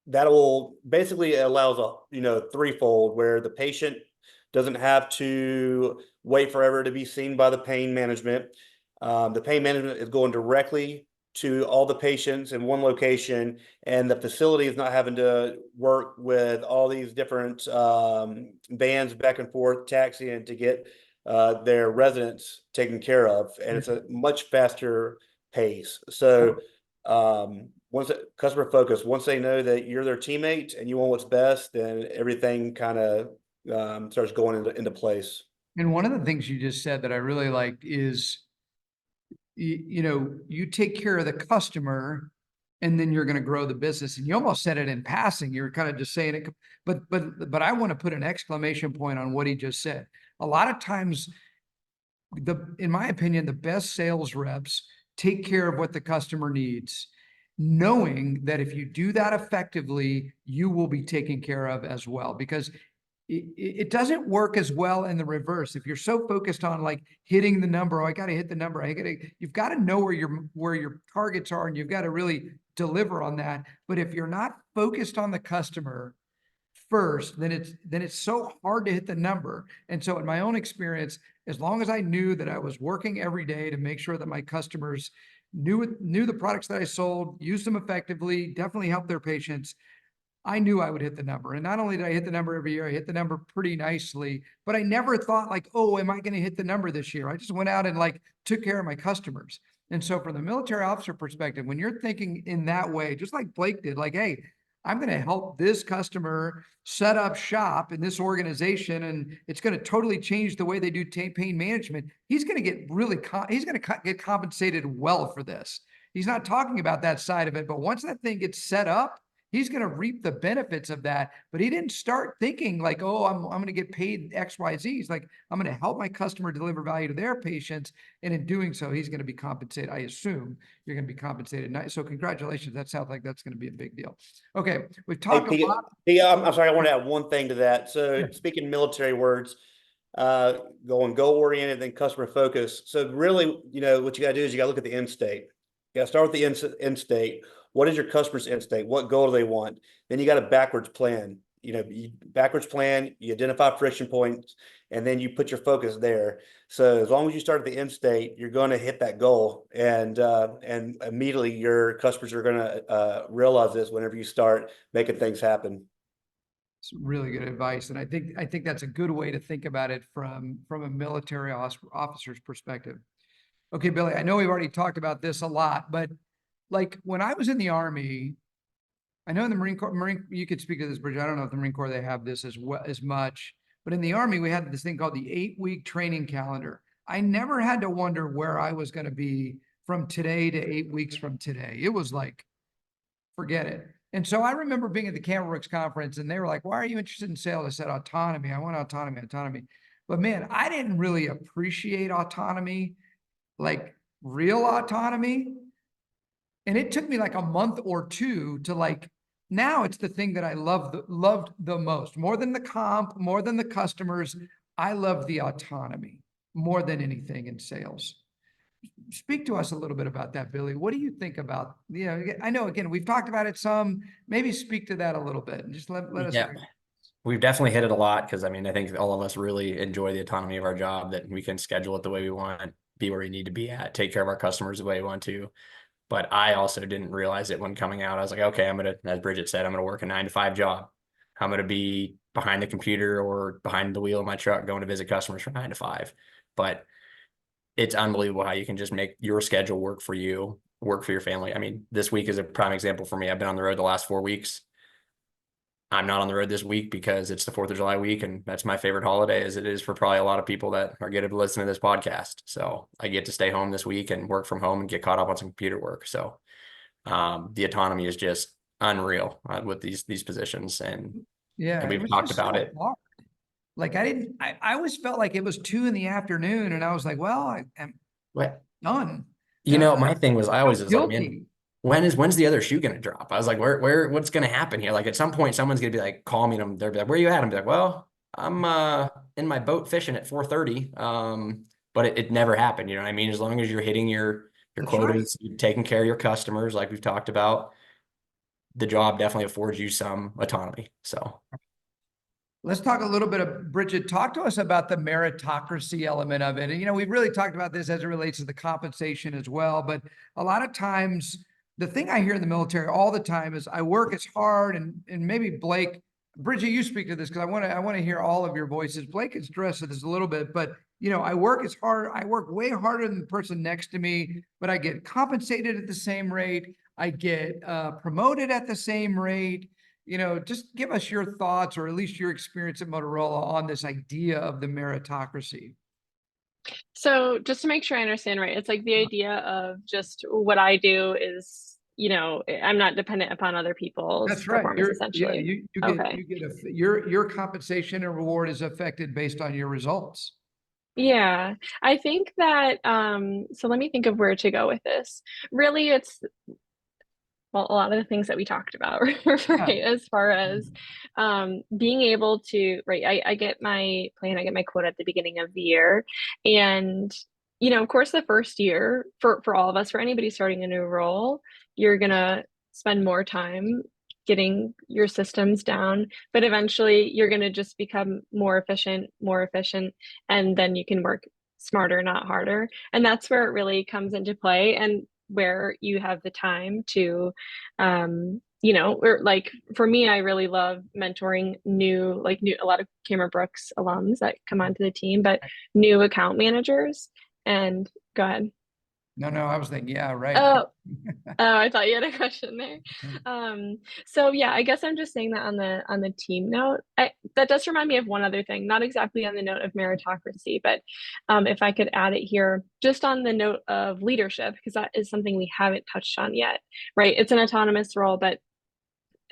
that will basically allows threefold where the patient doesn't have to wait forever to be seen by the pain management. The pain management is going directly to all the patients in one location, and the facility is not having to work with all these different vans back and forth taxiing to get their residents taken care of, and it's a much faster pace. So once customer focus, once they know that you're their teammate and you want what's best, then everything kind of starts going into place. And one of the things you just said that I really liked is, you know, you take care of the customer and then you're going to grow the business. And you almost said it in passing. You're kind of just saying it, but I want to put an exclamation point on what he just said. A lot of times, in my opinion, the best sales reps take care of what the customer needs, knowing that if you do that effectively, you will be taken care of as well. Because it doesn't work as well in the reverse. If you're so focused on like hitting the number, oh, I got to hit the number. You've got to know where your targets are, and you've got to really deliver on that. But if you're not focused on the customer first, then it's so hard to hit the number. And so in my own experience, as long as I knew that I was working every day to make sure that my customers knew the products that I sold, used them effectively, definitely helped their patients, I knew I would hit the number. And not only did I hit the number every year, I hit the number pretty nicely, but I never thought like, oh, am I going to hit the number this year? I just went out and like took care of my customers. And so from the military officer perspective, when you're thinking in that way, just like Blake did, like, hey, I'm going to help this customer set up shop in this organization, and it's going to totally change the way they do pain management. He's going to get he's going to get compensated well for this. He's not talking about that side of it, but once that thing gets set up, he's going to reap the benefits of that. But he didn't start thinking like, oh, I'm going to get paid X, Y, Z. He's like, I'm going to help my customer deliver value to their patients. And in doing so, he's going to be compensated. I assume you're going to be compensated. So congratulations. That sounds like that's going to be a big deal. Okay. We've talked a lot. I'm sorry. I want to add one thing to that. So speaking military words, going goal oriented, then customer focused. So really, you know, what you got to do is you got to look at the end state. You got to start with the end state. What is your customer's end state? What goal do they want? Then you got a backwards plan. You know, you identify friction points, and then you put your focus there. So as long as you start at the end state, you're going to hit that goal, and immediately your customers are going to realize this whenever you start making things happen. It's really good advice, and I think that's a good way to think about it from a military officer's perspective. Okay, Billy, I know we've already talked about this a lot, but like when I was in the Army, I know in the Marine Corps, you could speak to this, Bridget. I don't know if the Marine Corps, they have this as much, but in the Army, we had this thing called the 8-week training calendar. I never had to wonder where I was going to be from today to 8 weeks from today. It was like, forget it. And so I remember being at the Campbell Brooks conference, and they were like, why are you interested in sales? I said, autonomy. I want autonomy. But man, I didn't really appreciate autonomy, like real autonomy. And it took me like a month or two to like, now it's the thing that I loved the most, more than the comp, more than the customers. I love the autonomy more than anything in sales. Speak to us a little bit about that, Billy. What do you think about, you know, I know, again, we've talked about it some, maybe speak to that a little bit and just let us. Yeah. We've definitely hit it a lot because I mean, I think all of us really enjoy the autonomy of our job, that we can schedule it the way we want, be where we need to be at, take care of our customers the way we want to. But I also didn't realize it when coming out. I was like, okay, as Bridget said, I'm going to work a 9-to-5 job. I'm going to be behind the computer or behind the wheel of my truck going to visit customers from 9 to 5. But it's unbelievable how you can just make your schedule work for you, work for your family. I mean, this week is a prime example for me. I've been on the road the last 4 weeks. I'm not on the road this week because it's the 4th of July week, and that's my favorite holiday, as it is for probably a lot of people that are getting to listen to this podcast. So I get to stay home this week and work from home and get caught up on some computer work. So the autonomy is just unreal with these positions, and we've talked about it. Hard. Like I always felt like it was 2 PM, and I was like, well, I'm done. You know, my thing was I always was like, guilty. man, when's the other shoe gonna drop? I was like, what's gonna happen here? Like at some point, someone's gonna be like, call me, and they'll be like, where you at? I'm like, well, I'm in my boat fishing at 4:30. But it never happened. You know what I mean? As long as you're hitting your quotas, you're taking care of your customers, like we've talked about, the job definitely affords you some autonomy. So let's talk a little bit of, Bridget, talk to us about the meritocracy element of it. And, you know, we've really talked about this as it relates to the compensation as well. But a lot of times, the thing I hear in the military all the time is I work as hard, and maybe Blake, Bridget, you speak to this because I want to hear all of your voices. Blake has addressed this a little bit, but I work way harder than the person next to me, but I get compensated at the same rate. I get promoted at the same rate. Just give us your thoughts, or at least your experience at Motorola, on this idea of the meritocracy. So just to make sure I understand right, it's like the idea of just what I do is, I'm not dependent upon other people's That's right. performance essentially. Okay. You get your compensation and reward is affected based on your results. Yeah. I think that so let me think of where to go with this. Really it's well, a lot of the things that we talked about, Yeah. right? As far as being able to, right? I get my plan, I get my quota at the beginning of the year, and of course, the first year for all of us, for anybody starting a new role, you're gonna spend more time getting your systems down, but eventually you're gonna just become more efficient, and then you can work smarter, not harder, and that's where it really comes into play. And where you have the time to or like for me, I really love mentoring new a lot of Cameron Brooks alums that come onto the team, but new account managers. And go ahead. No, I was thinking, yeah, right. Oh, I thought you had a question there. So yeah, I guess I'm just saying that on the team note. That does remind me of one other thing, not exactly on the note of meritocracy, but if I could add it here, just on the note of leadership, because that is something we haven't touched on yet, right? It's an autonomous role, but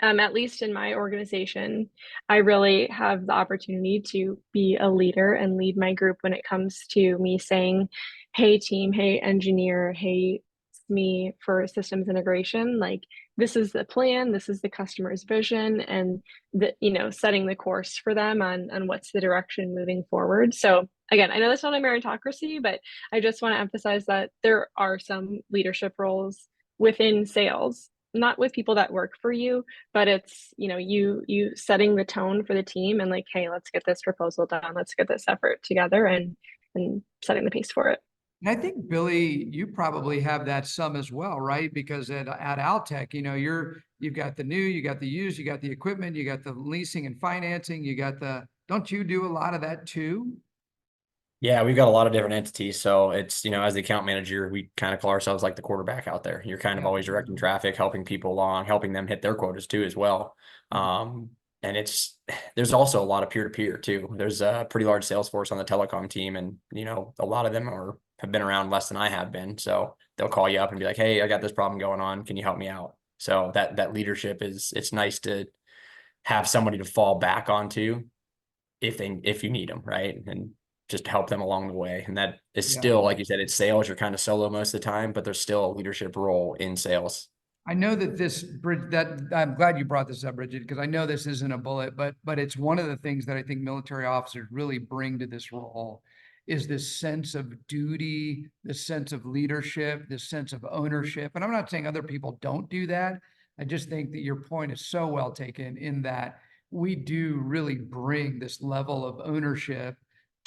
at least in my organization, I really have the opportunity to be a leader and lead my group when it comes to me saying, hey, team, hey, engineer, hey, me for systems integration. Like, this is the plan, this is the customer's vision, and setting the course for them on what's the direction moving forward. So, again, I know that's not a meritocracy, but I just want to emphasize that there are some leadership roles within sales, not with people that work for you, but it's you setting the tone for the team and like, hey, let's get this proposal done, let's get this effort together, and setting the pace for it. And I think, Billy, you probably have that some as well, right? Because at Altech, you've got the new, you got the used, you got the equipment, you got the leasing and financing, don't you do a lot of that too? Yeah, we've got a lot of different entities. So it's, as the account manager, we kind of call ourselves like the quarterback out there. You're kind of Yeah. always directing traffic, helping people along, helping them hit their quotas too as well. And there's also a lot of peer-to-peer too. There's a pretty large sales force on the telecom team, and a lot of them have been around less than I have been. So they'll call you up and be like, "Hey, I got this problem going on. Can you help me out?" So that leadership it's nice to have somebody to fall back onto if you need them, right? And just help them along the way. And that is Yeah. still, like you said, it's sales. You're kind of solo most of the time, but there's still a leadership role in sales. I know that I'm glad you brought this up, Bridget, because I know this isn't a bullet, but it's one of the things that I think military officers really bring to this role is this sense of duty, this sense of leadership, this sense of ownership. And I'm not saying other people don't do that. I just think that your point is so well taken in that we do really bring this level of ownership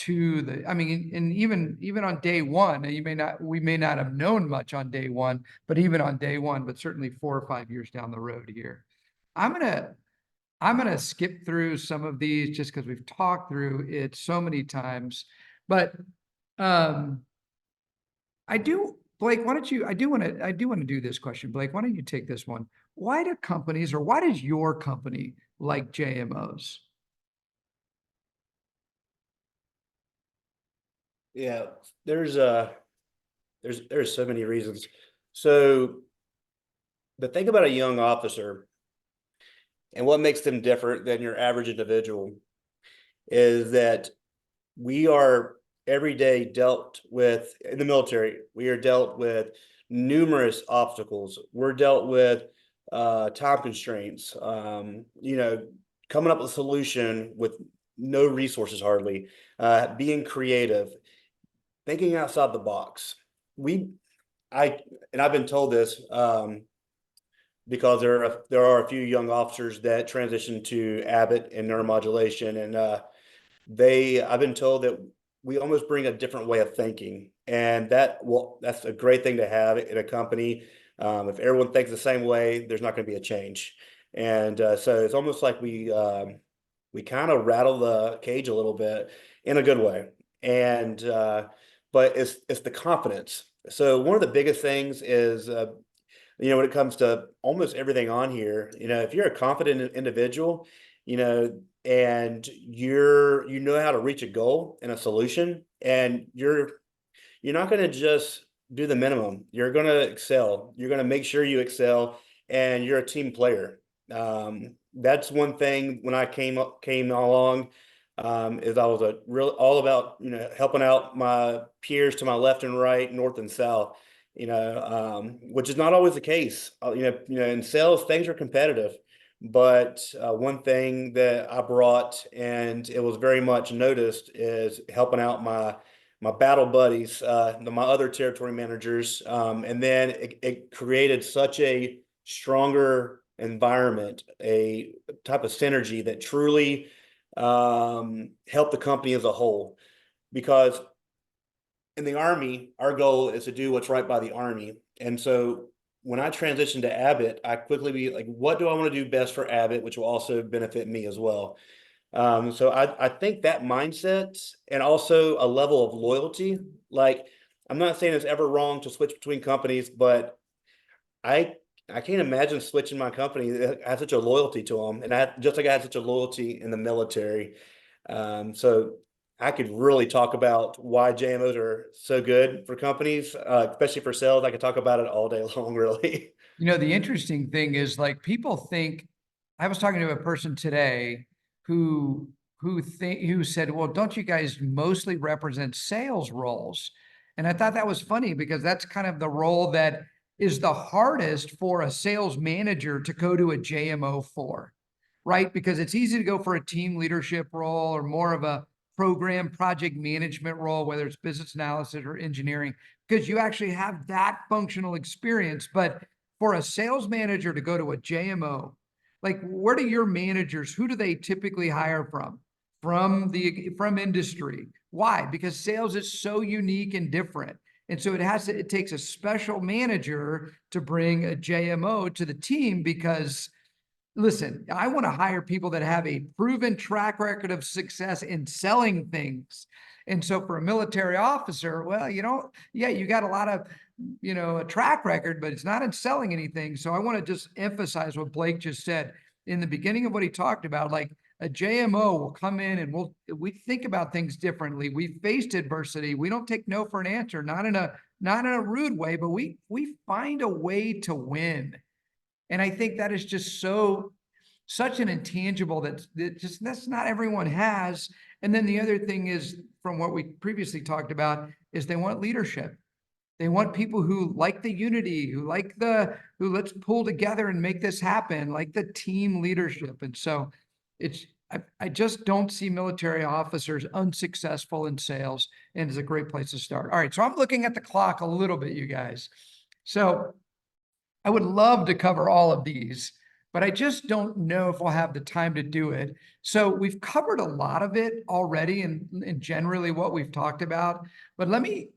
I mean, and even on day one, we may not have known much on day one, but even on day one, but certainly 4 or 5 years down the road here. I'm gonna skip through some of these just because we've talked through it so many times. But Blake, I do want to do this question. Blake, why don't you take this one? Why does your company like JMOs? Yeah, there's so many reasons. So the thing about a young officer and what makes them different than your average individual is that we are every day dealt with in the military. We are dealt with numerous obstacles. We're dealt with time constraints. Coming up with a solution with no resources hardly, being creative, thinking outside the box. I've been told this because there are a few young officers that transition to Abbott and neuromodulation, and I've been told that we almost bring a different way of thinking, and that's a great thing to have in a company. If everyone thinks the same way, there's not going to be a change, and so it's almost like we kind of rattle the cage a little bit in a good way. And but it's the confidence. So one of the biggest things is when it comes to almost everything on here, if you're a confident individual, and you know how to reach a goal and a solution, and you're not going to just do the minimum. You're going to excel. You're going to make sure you excel, and you're a team player. That's one thing when I came along, is I was all about helping out my peers to my left and right, north and south. Which is not always the case. In sales, things are competitive. But one thing that I brought, and it was very much noticed, is helping out my battle buddies, my other territory managers, and then it created such a stronger environment, a type of synergy that truly helped the company as a whole. Because in the Army, our goal is to do what's right by the Army. And so when I transitioned to Abbott, I quickly be like, what do I want to do best for Abbott, which will also benefit me as well. So I think that mindset, and also a level of loyalty, like, I'm not saying it's ever wrong to switch between companies, but I I can't imagine switching my company. I have such a loyalty to them, and just like I had such a loyalty in the military. So I could really talk about why JMOs are so good for companies, especially for sales. I could talk about it all day long, really. The interesting thing is, like, people think, I was talking to a person today who said, well, don't you guys mostly represent sales roles? And I thought that was funny, because that's kind of the role that is the hardest for a sales manager to go to a JMO for, right? Because it's easy to go for a team leadership role, or more of a program project management role, whether it's business analysis or engineering, because you actually have that functional experience. But for a sales manager to go to a JMO, like, where do your managers, who do they typically hire from? From industry. Why? Because sales is so unique and different. And so it takes a special manager to bring a JMO to the team, because listen, I want to hire people that have a proven track record of success in selling things. And so for a military officer, well, yeah, you got a lot of, a track record, but it's not in selling anything. So I want to just emphasize what Blake just said in the beginning of what he talked about. Like, a JMO will come in, and we think about things differently. We've faced adversity. We don't take no for an answer, not in a rude way, but we find a way to win. And I think that is just such an intangible that's not everyone has. And then the other thing is, from what we previously talked about, is they want leadership. They want people who like the unity, who let's pull together and make this happen, like the team leadership. And so I just don't see military officers unsuccessful in sales, and it's a great place to start. All right. So I'm looking at the clock a little bit, you guys. So I would love to cover all of these, but I just don't know if we'll have the time to do it. So we've covered a lot of it already, and generally what we've talked about. But let's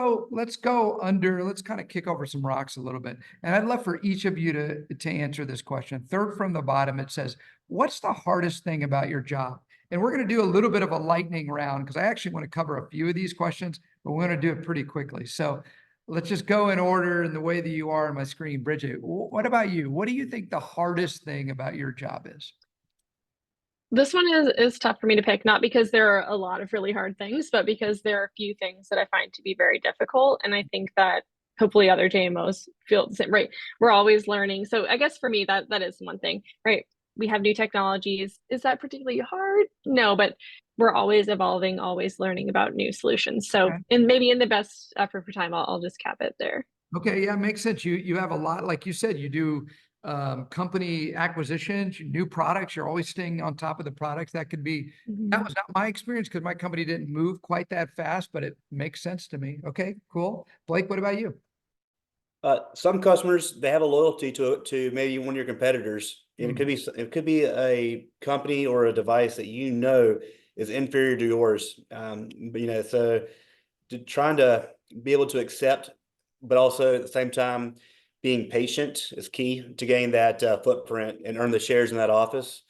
kind of kick over some rocks a little bit. And I'd love for each of you to answer this question. Third from the bottom, it says, what's the hardest thing about your job? And we're going to do a little bit of a lightning round, because I actually want to cover a few of these questions, but we're going to do it pretty quickly. So let's just go in order in the way that you are on my screen. Bridget, what about you? What do you think the hardest thing about your job is? This one is tough for me to pick, not because there are a lot of really hard things, but because there are a few things that I find to be very difficult. And I think that hopefully other JMOs feel the same, right? We're always learning. So I guess for me, that is one thing, right? We have new technologies. Is that particularly hard? No, but we're always evolving, always learning about new solutions. So, Okay. and maybe in the best effort for time, I'll just cap it there. Okay, yeah, makes sense. You have a lot, like you said, you do company acquisitions, new products. You're always staying on top of the products. That was not my experience, because my company didn't move quite that fast, but it makes sense to me. Okay, cool. Blake, what about you? Some customers, they have a loyalty to maybe one of your competitors, and it could be a company or a device that is inferior to yours. But so trying to be able to accept, but also at the same time being patient is key to gain that footprint and earn the shares in that office.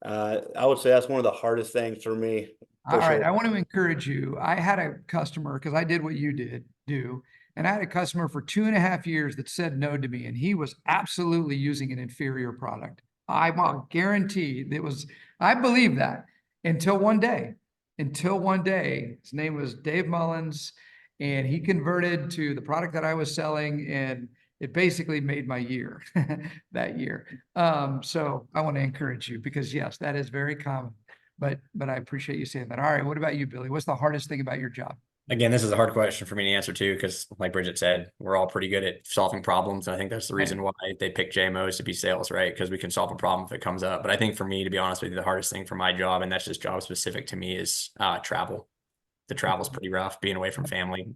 I would say that's one of the hardest things for me. All For right, sure. I want to encourage you. I had a customer because I did what you do, and I had a customer for 2.5 years that said no to me, and he was absolutely using an inferior product. I'm guaranteed it was. I believe that until one day, his name was Dave Mullins, and he converted to the product that I was selling, and it basically made my year that year. So I want to encourage you because yes, that is very common. But I appreciate you saying that. All right, what about you, Billy? What's the hardest thing about your job? Again, this is a hard question for me to answer too, because like Bridget said, we're all pretty good at solving problems. And I think that's the reason why they pick JMOs to be sales, right? Because we can solve a problem if it comes up. But I think for me, to be honest with you, the hardest thing for my job, and that's just job specific to me, is travel. The travel's pretty rough. Being away from family,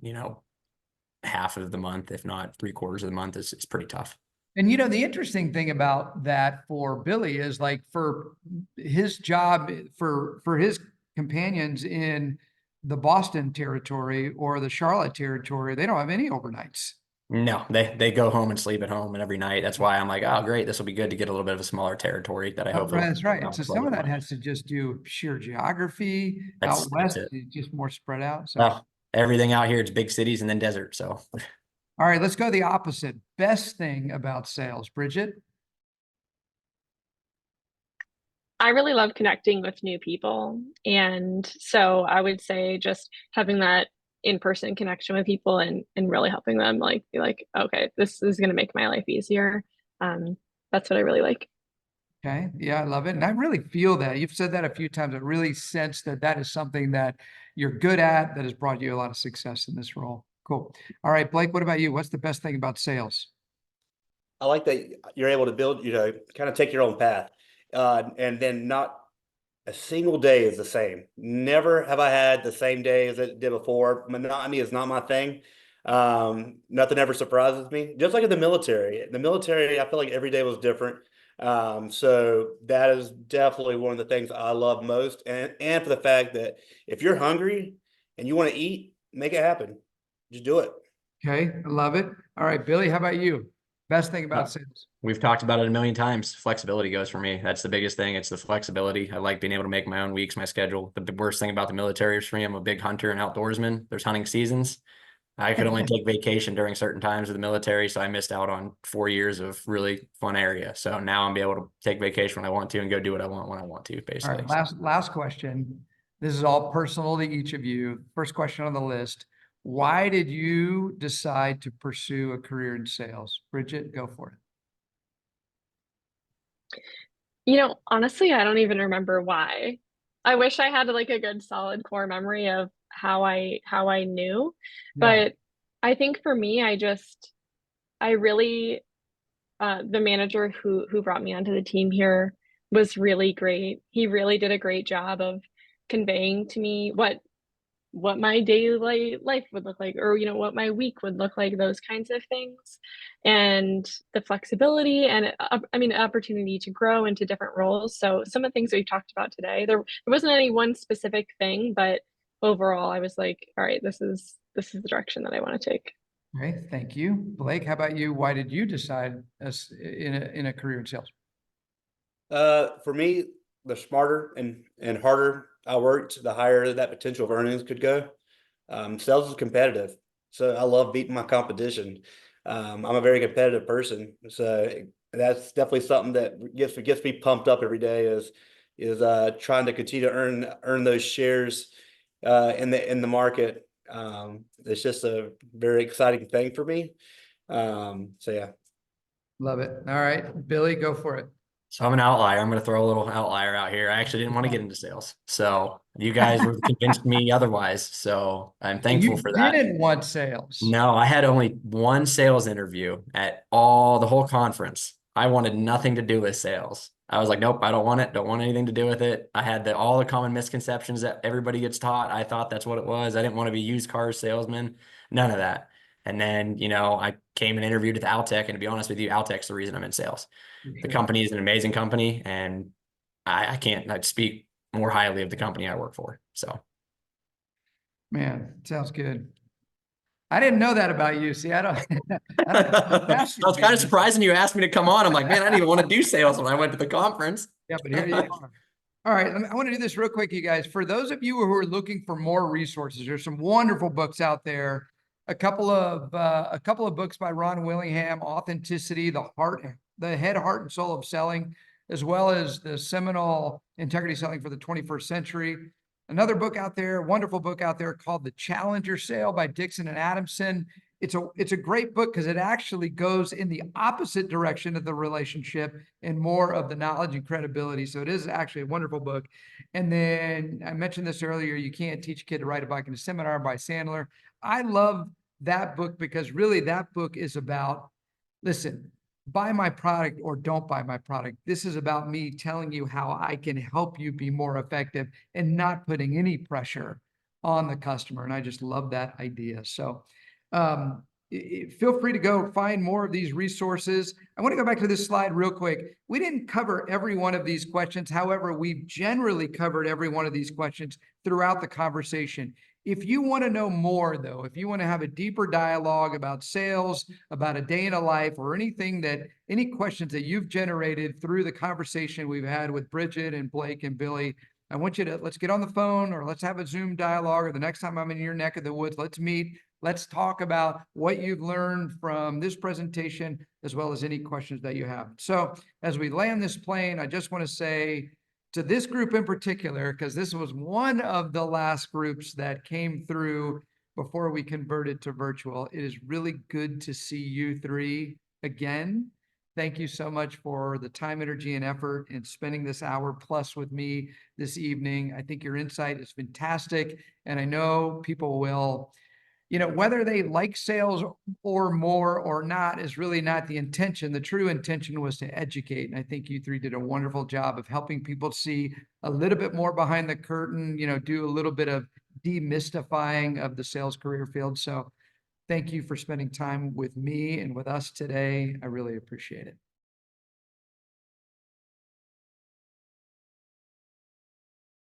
half of the month, if not 3/4 of the month, is pretty tough. And the interesting thing about that for Billy is like for his job, for his companions in the Boston territory or the Charlotte territory, they don't have any overnights. No, they go home and sleep at home, and every night. That's why I'm like, oh, great, this will be good to get a little bit of a smaller territory that I hope. Right, that's right. So some of that has to just do sheer geography. Out That's west, it. it's just more spread out. So, Well, everything out here, it's big cities and then desert. So all right, let's go the opposite. Best thing about sales, Bridget. I really love connecting with new people. And so I would say just having that in-person connection with people and really helping them like be like, okay, this is gonna make my life easier. That's what I really like. Okay. Yeah, I love it. And I really feel that. You've said that a few times. I really sense that that is something that you're good at that has brought you a lot of success in this role. Cool. All right, Blake, what about you? What's the best thing about sales? I like that you're able to build, kind of take your own path, and then not a single day is the same. Never have I had the same day as it did before. Monotony is not my thing. Nothing ever surprises me. Just like in the military. In the military, I feel like every day was different. So that is definitely one of the things I love most. And for the fact that if you're hungry and you want to eat, make it happen. Just do it. Okay, I love it. All right, Billy, how about you? Best thing about sales? we've talked about it a million times. Flexibility goes for me. That's the biggest thing. It's the flexibility. I like being able to make my own weeks, my schedule. The worst thing about the military is for me, I'm a big hunter and outdoorsman. There's hunting seasons. I could only take vacation during certain times of the military, so I missed out on 4 years of really fun area. So now I'm be able to take vacation when I want to and go do what I want when I want to, All basically. right, last question. This is all personal to each of you. First question on the list. Why did you decide to pursue a career in sales? Bridget, go for it. Honestly, I don't even remember why. I wish I had like a good solid core memory of how I knew. Yeah. But I think for me, I really the manager who brought me onto the team here was really great. He really did a great job of conveying to me what my daily life would look like, or what my week would look like, those kinds of things. And the flexibility and I mean opportunity to grow into different roles. So some of the things we've talked about today, there wasn't any one specific thing, but overall I was like, all right, this is the direction that I want to take. Okay, thank you. Blake, how about you? Why did you decide as in a career in sales? For me, the smarter and harder I worked, the higher that potential of earnings could go. Sales is competitive, so I love beating my competition. I'm a very competitive person, so that's definitely something that gets me pumped up every day. Is trying to continue to earn those shares in the market. It's just a very exciting thing for me. So yeah. Love it. All right, Billy, go for it. So I'm an outlier. I'm going to throw a little outlier out here. I actually didn't want to get into sales. So you guys were convinced me otherwise. So I'm thankful You for that. didn't want sales. No, I had only one sales interview at the whole conference. I wanted nothing to do with sales. I was like, nope, I don't want it. Don't want anything to do with it. I had all the common misconceptions that everybody gets taught. I thought that's what it was. I didn't want to be used car salesman. None of that. And then, I came and interviewed with Altec, and to be honest with you, Altec's the reason I'm in sales. The company is an amazing company, and I can't speak more highly of the company I work for. So, Man, sounds good. I didn't know that about you. See, I don't. I was kind of surprised when you asked me to come on. I'm like, man, I didn't even want to do sales when I went to the conference. Yeah, but here you are. All right, I want to do this real quick, you guys. For those of you who are looking for more resources, there's some wonderful books out there. A couple of books by Ron Willingham, Authenticity, the Head, Heart, and Soul of Selling, as well as the seminal Integrity Selling for the 21st Century. Another book out there, wonderful book out there called The Challenger Sale by Dixon and Adamson. It's a great book because it actually goes in the opposite direction of the relationship and more of the knowledge and credibility. So it is actually a wonderful book. And then I mentioned this earlier, You Can't Teach a Kid to Ride a Bike in a Seminar by Sandler. I love that book because really that book is about, listen, buy my product or don't buy my product. This is about me telling you how I can help you be more effective and not putting any pressure on the customer. And I just love that idea. So feel free to go find more of these resources. I want to go back to this slide real quick. We didn't cover every one of these questions. However, we've generally covered every one of these questions throughout the conversation. If you want to know more, though, if you want to have a deeper dialogue about sales, about a day in a life, or any questions that you've generated through the conversation we've had with Bridget and Blake and Billy, I want you to, let's get on the phone or let's have a Zoom dialogue, or the next time I'm in your neck of the woods, let's meet. Let's talk about what you've learned from this presentation, as well as any questions that you have. So as we land this plane, I just want to say to this group in particular, because this was one of the last groups that came through before we converted to virtual, it is really good to see you three again. Thank you so much for the time, energy, and effort in spending this hour plus with me this evening. I think your insight is fantastic, and I know people will, whether they like sales or more or not is really not the intention. The true intention was to educate. And I think you three did a wonderful job of helping people see a little bit more behind the curtain, do a little bit of demystifying of the sales career field. So thank you for spending time with me and with us today. I really appreciate it.